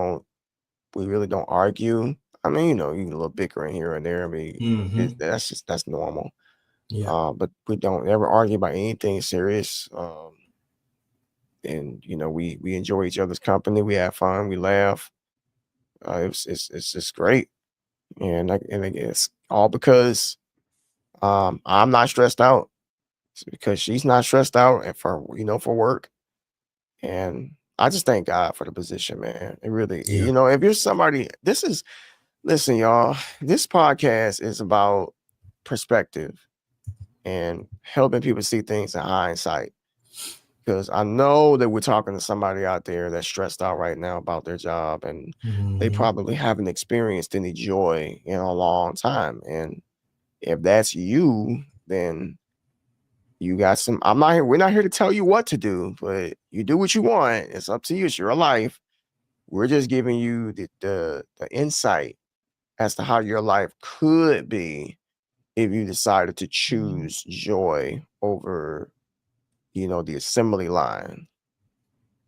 really don't argue. I mean, you know, you get a little bickering here and there. I mean, that's normal. Yeah. But we don't ever argue about anything serious. And you know, we enjoy each other's company. We have fun. We laugh. It's just great. And it's all because I'm not stressed out. It's because she's not stressed out, and for work. And I just thank God for the position, man. It really, Yeah. you know, if you're somebody, listen, y'all, this podcast is about perspective and helping people see things in hindsight. Because I know that we're talking to somebody out there that's stressed out right now about their job, and they probably haven't experienced any joy in a long time. And if that's you, then you got some. We're not here to tell you what to do, but you do what you want. It's up to you. It's your life. We're just giving you the insight as to how your life could be if you decided to choose joy over, you know, the assembly line.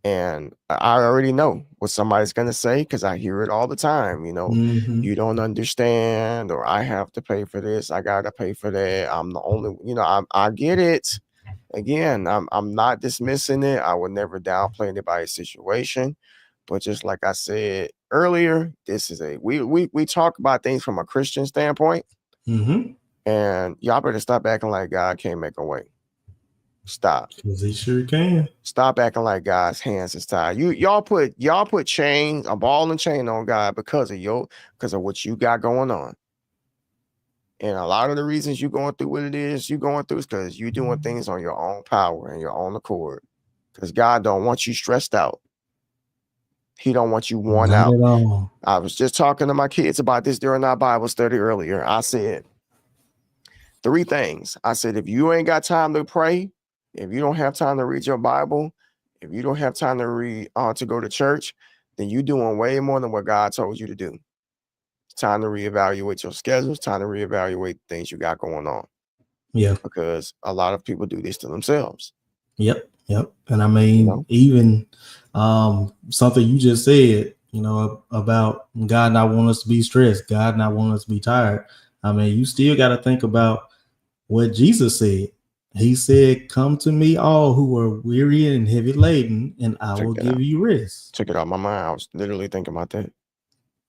And I already know what somebody's going to say because I hear it all the time. You know, you don't understand, or I have to pay for this. I got to pay for that. I'm the only, you know, I get it. Again, I'm not dismissing it. I would never downplay anybody's situation. But just like I said earlier, this is we talk about things from a Christian standpoint. And y'all better stop acting like God can't make a way. Stop. Because he sure can. Stop acting like God's hands is tied. Y'all put chains, a ball and chain on God because of what you got going on. And a lot of the reasons you're going through what it is you're going through is because you're doing things on your own power and your own accord. Because God don't want you stressed out. He don't want you worn out. Not at all. I was just talking to my kids about this during our Bible study earlier. I said 3 things. I said, if you ain't got time to pray, if you don't have time to read your Bible, if you don't have time to read to go to church, then you're doing way more than what God told you to do. It's time to reevaluate your schedules, time to reevaluate things you got going on. Yeah. Because a lot of people do this to themselves. Yep. And I mean, even something you just said, about God not wanting us to be stressed, God not wanting us to be tired. I mean, you still got to think about what Jesus said. He said, "Come to me, all who are weary and heavy laden, and I will give you rest." Took it out of my mind. I was literally thinking about that.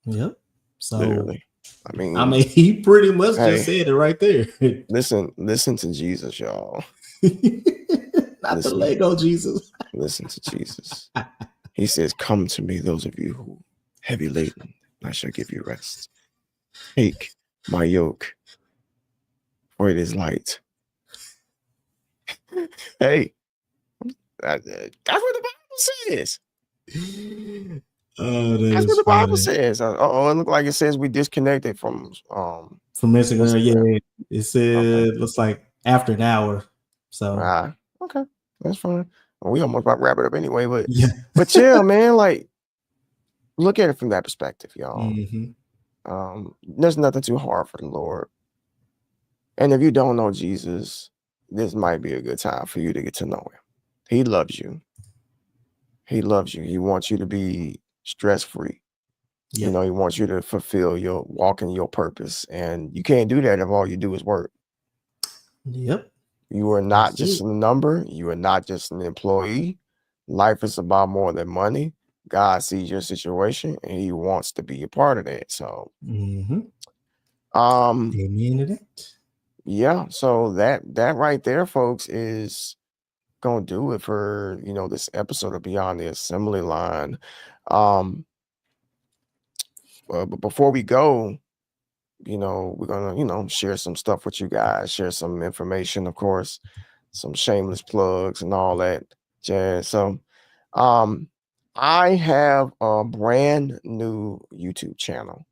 Yep. So, literally. I mean, he pretty much just said it right there. listen to Jesus, y'all. Not the Lego Jesus. Listen to Jesus. He says, "Come to me, those of you who heavy laden, I shall give you rest. Take my yoke, for it is light." Hey, that's what the Bible says. That's what the Bible says. It looked like it says we disconnected from Instagram. Yeah, it said looks like after an hour. So okay, that's fine. Well, we almost about to wrap it up anyway, but yeah, yeah, man, like look at it from that perspective, y'all. There's nothing too hard for the Lord, and if you don't know Jesus, this might be a good time for you to get to know him. He loves you. He loves you. He wants you to be stress-free. He wants you to fulfill walk in your purpose, and you can't do that if all you do is work. Yep. You are not just a number. You are not just an employee. Life is about more than money. God sees your situation, and he wants to be a part of that. So, amen to that. Yeah. So that right there, folks, is gonna do it for this episode of Beyond the Assembly Line. But before we go, we're gonna share some stuff with you guys, share some information, of course, some shameless plugs and all that jazz. So I have a brand new YouTube channel.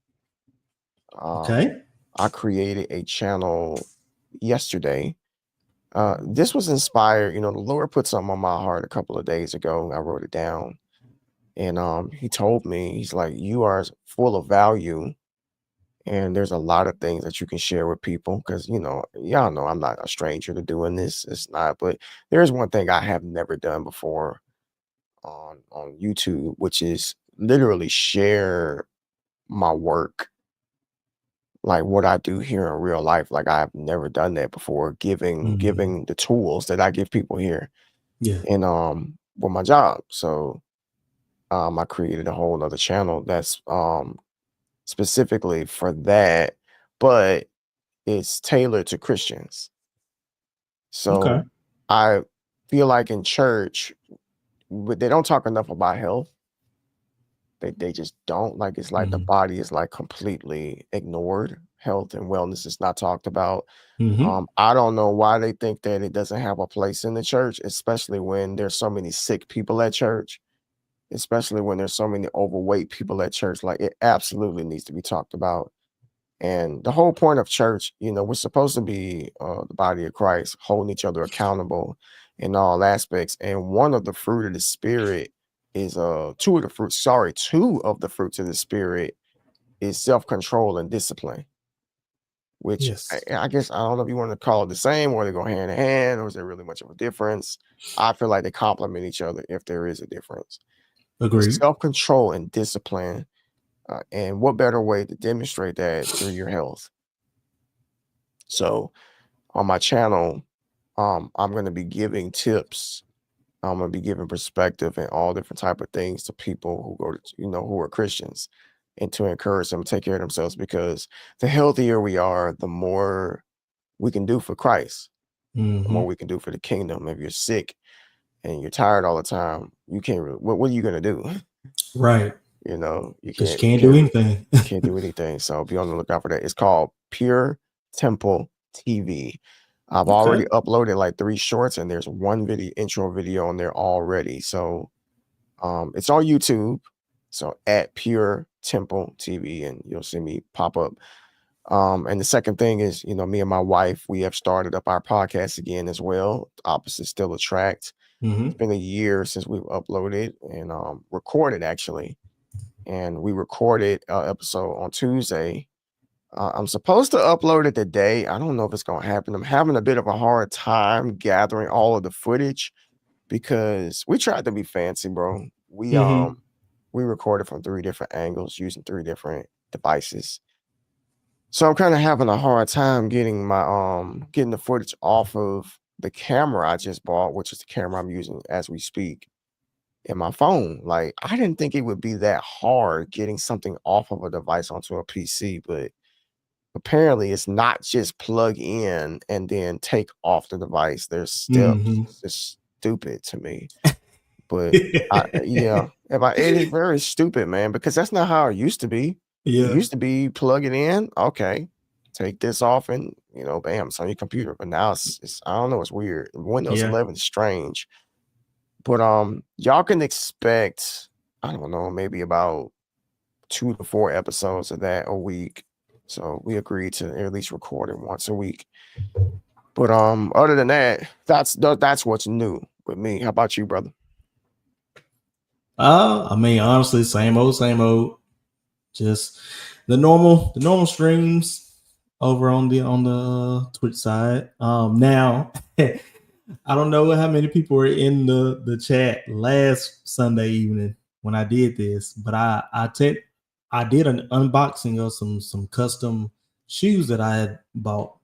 Okay. I created a channel yesterday. This was inspired, the Lord put something on my heart a couple of days ago. I wrote it down, and he told me, he's like, "You are full of value, and there's a lot of things that you can share with people." Because y'all know I'm not a stranger to doing this. It's not, but there's one thing I have never done before on YouTube, which is literally share my work, like what I do here in real life. Like I've never done that before, giving the tools that I give people here. And with my job. So I created a whole other channel that's specifically for that, but it's tailored to Christians. So I feel like in church, they don't talk enough about health. They just don't. Like, it's like the body is like completely ignored. Health and wellness is not talked about. I don't know why they think that it doesn't have a place in the church, especially when there's so many sick people at church, especially when there's so many overweight people at church. Like, it absolutely needs to be talked about. And the whole point of church, we're supposed to be the body of Christ, holding each other accountable in all aspects. And one of the fruit of the Spirit is two of the fruits of the Spirit is self-control and discipline, which I guess, I don't know if you want to call it the same, or they go hand in hand, or is there really much of a difference? I feel like they complement each other if there is a difference. Agreed. Self-control and discipline. And what better way to demonstrate that through your health? So on my channel, I'm going to be giving tips. I'm going to be giving perspective and all different type of things to people who go to, who are Christians, and to encourage them to take care of themselves, because the healthier we are, the more we can do for Christ, the more we can do for the kingdom. If you're sick and you're tired all the time, you can't really, what are you going to do? Right. You can't do anything. You can't do anything. So be on the lookout for that. It's called Pure Temple TV. I've already uploaded like 3 shorts, and there's one intro video on there already. So it's on YouTube. So at Pure Temple TV, and you'll see me pop up. And the second thing is, me and my wife, we have started up our podcast again as well. Opposites Still Attract. It's been a year since we've uploaded and recorded, actually. And we recorded an episode on Tuesday. I'm supposed to upload it today. I don't know if it's going to happen. I'm having a bit of a hard time gathering all of the footage, because we tried to be fancy, bro. We we recorded from 3 different angles using 3 different devices. So I'm kind of having a hard time getting my getting the footage off of the camera I just bought, which is the camera I'm using as we speak, in my phone. Like, I didn't think it would be that hard getting something off of a device onto a PC, but apparently it's not just plug in and then take off the device. There's steps. It's stupid to me. But yeah, it is very stupid, man, because that's not how it used to be. Yeah. It used to be plug it in, okay, take this off, and bam, it's on your computer. But now it's I don't know, it's weird. Windows 11 is strange. But y'all can expect, I don't know, maybe about 2 to 4 episodes of that a week. So we agreed to at least record it once a week. But other than that, that's what's new with me. How about you, brother? I mean, honestly, same old. Just the normal streams over on the Twitch side. Now I don't know how many people were in the chat last Sunday evening when I did this, but I did an unboxing of some custom shoes that I had bought,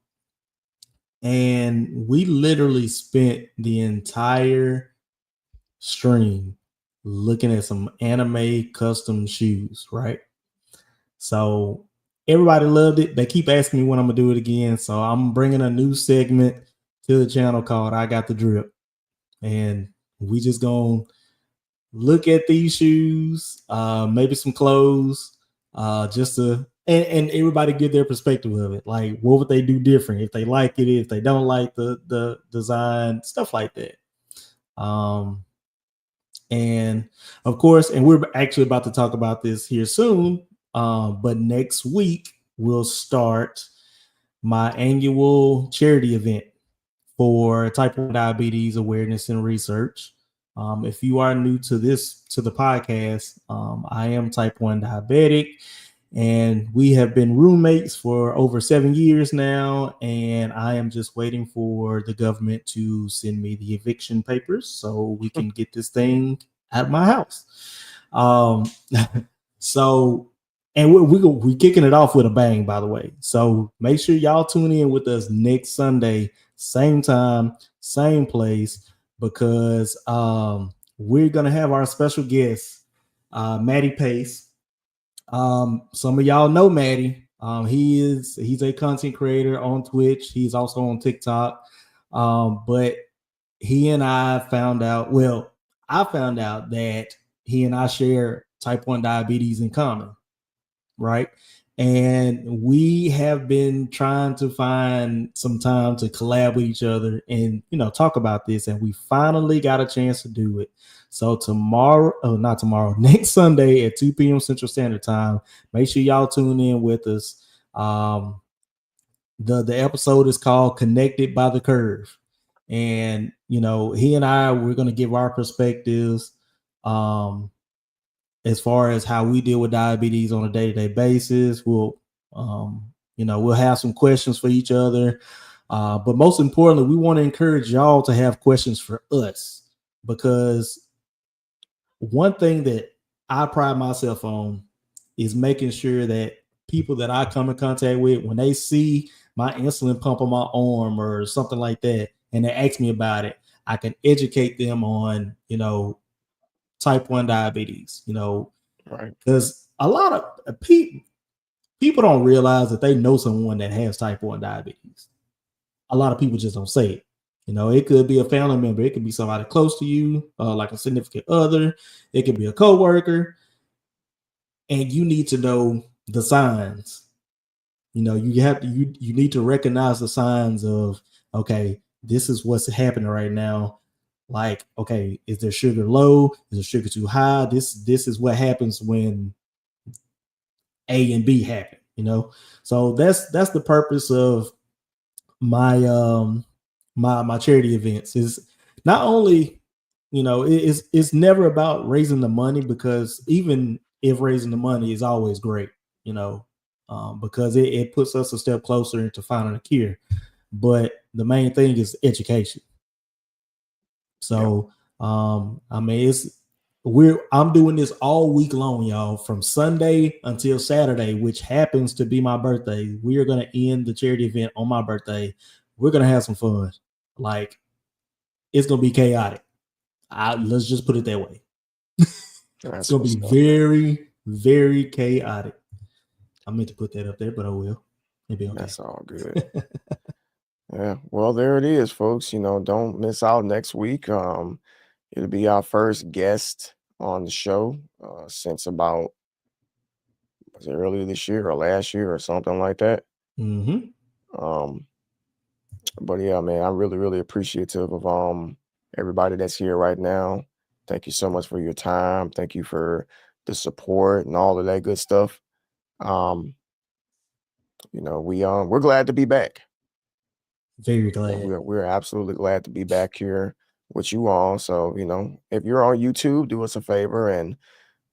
and we literally spent the entire stream looking at some anime custom shoes, right? So everybody loved it. They keep asking me when I'm gonna do it again. So I'm bringing a new segment to the channel called I Got the Drip, and we just gonna look at these shoes, maybe some clothes, just to and everybody get their perspective of it. Like, what would they do different if they like it, if they don't like the design, stuff like that. And of course, and we're actually about to talk about this here soon. But next week we'll start my annual charity event for type 1 diabetes awareness and research. If you are new to the podcast, I am type 1 diabetic, and we have been roommates for over 7 years now, and I am just waiting for the government to send me the eviction papers so we can get this thing out of my house. So, and we're kicking it off with a bang, by the way. So make sure y'all tune in with us next Sunday, same time, same place, because we're gonna have our special guest, Maddie Pace. Some of y'all know Maddie. He's a content creator on Twitch. He's also on TikTok. But he and I found out that he and I share type 1 diabetes in common, right? And we have been trying to find some time to collab with each other and talk about this, and we finally got a chance to do it. So next Sunday at 2 p.m. Central Standard Time, make sure y'all tune in with us. The episode is called Connected by the Curve, and he and we're going to give our perspectives as far as how we deal with diabetes on a day-to-day basis. We'll have some questions for each other, but most importantly, we want to encourage y'all to have questions for us, because one thing that I pride myself on is making sure that people that I come in contact with, when they see my insulin pump on my arm or something like that, and they ask me about it, I can educate them on, type 1 diabetes, right? Because a lot of people don't realize that they know someone that has type 1 diabetes. A lot of people just don't say it. It could be a family member. It could be somebody close to you, like a significant other. It could be a coworker. And you need to know the signs. You need to recognize the signs of, okay, this is what's happening right now. Like, okay, is their sugar low? Is the sugar too high? This is what happens when A and B happen, So that's the purpose of my my charity events. Is not only, it's never about raising the money, because even if raising the money is always great, because it puts us a step closer into finding a cure. But the main thing is education. So, I mean, I'm doing this all week long, y'all, from Sunday until Saturday, which happens to be my birthday. We are going to end the charity event on my birthday. We're going to have some fun. Like, it's going to be chaotic. Let's just put it that way. It's going to be very, very chaotic. I meant to put that up there, but I will. Maybe okay. That's all good. Yeah. Well, there it is, folks. Don't miss out next week. It'll be our first guest on the show since about, was it earlier this year or last year or something like that? Mm-hmm. But yeah, man, I'm really, really appreciative of everybody that's here right now. Thank you so much for your time. Thank you for the support and all of that good stuff. We're glad to be back. Very glad. We're absolutely glad to be back here with you all. So, if you're on YouTube, do us a favor and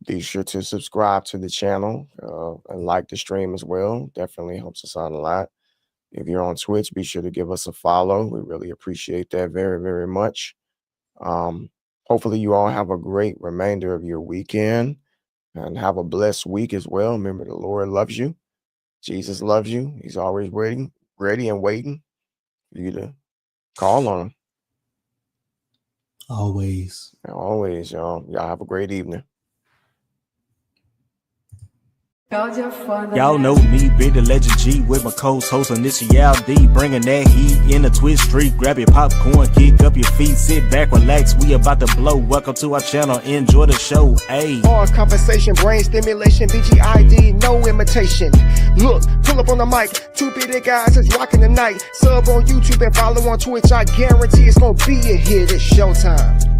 be sure to subscribe to the channel and like the stream as well. Definitely helps us out a lot. If you're on Twitch, be sure to give us a follow. We really appreciate that very, very much. Hopefully you all have a great remainder of your weekend and have a blessed week as well. Remember, the Lord loves you. Jesus loves you. He's always ready and waiting for you to call on him. Always. Always, y'all. Y'all have a great evening. Y'all know me, Big the Legend G, with my co-host Initial D, bringing that heat in the Twitch street. Grab your popcorn, kick up your feet, sit back, relax. We about to blow. Welcome to our channel. Enjoy the show. Hey. Hard conversation, brain stimulation, BGID, no imitation. Look, pull up on the mic. Two big guys is rocking the night. Sub on YouTube and follow on Twitch. I guarantee it's gonna be a hit. It's showtime.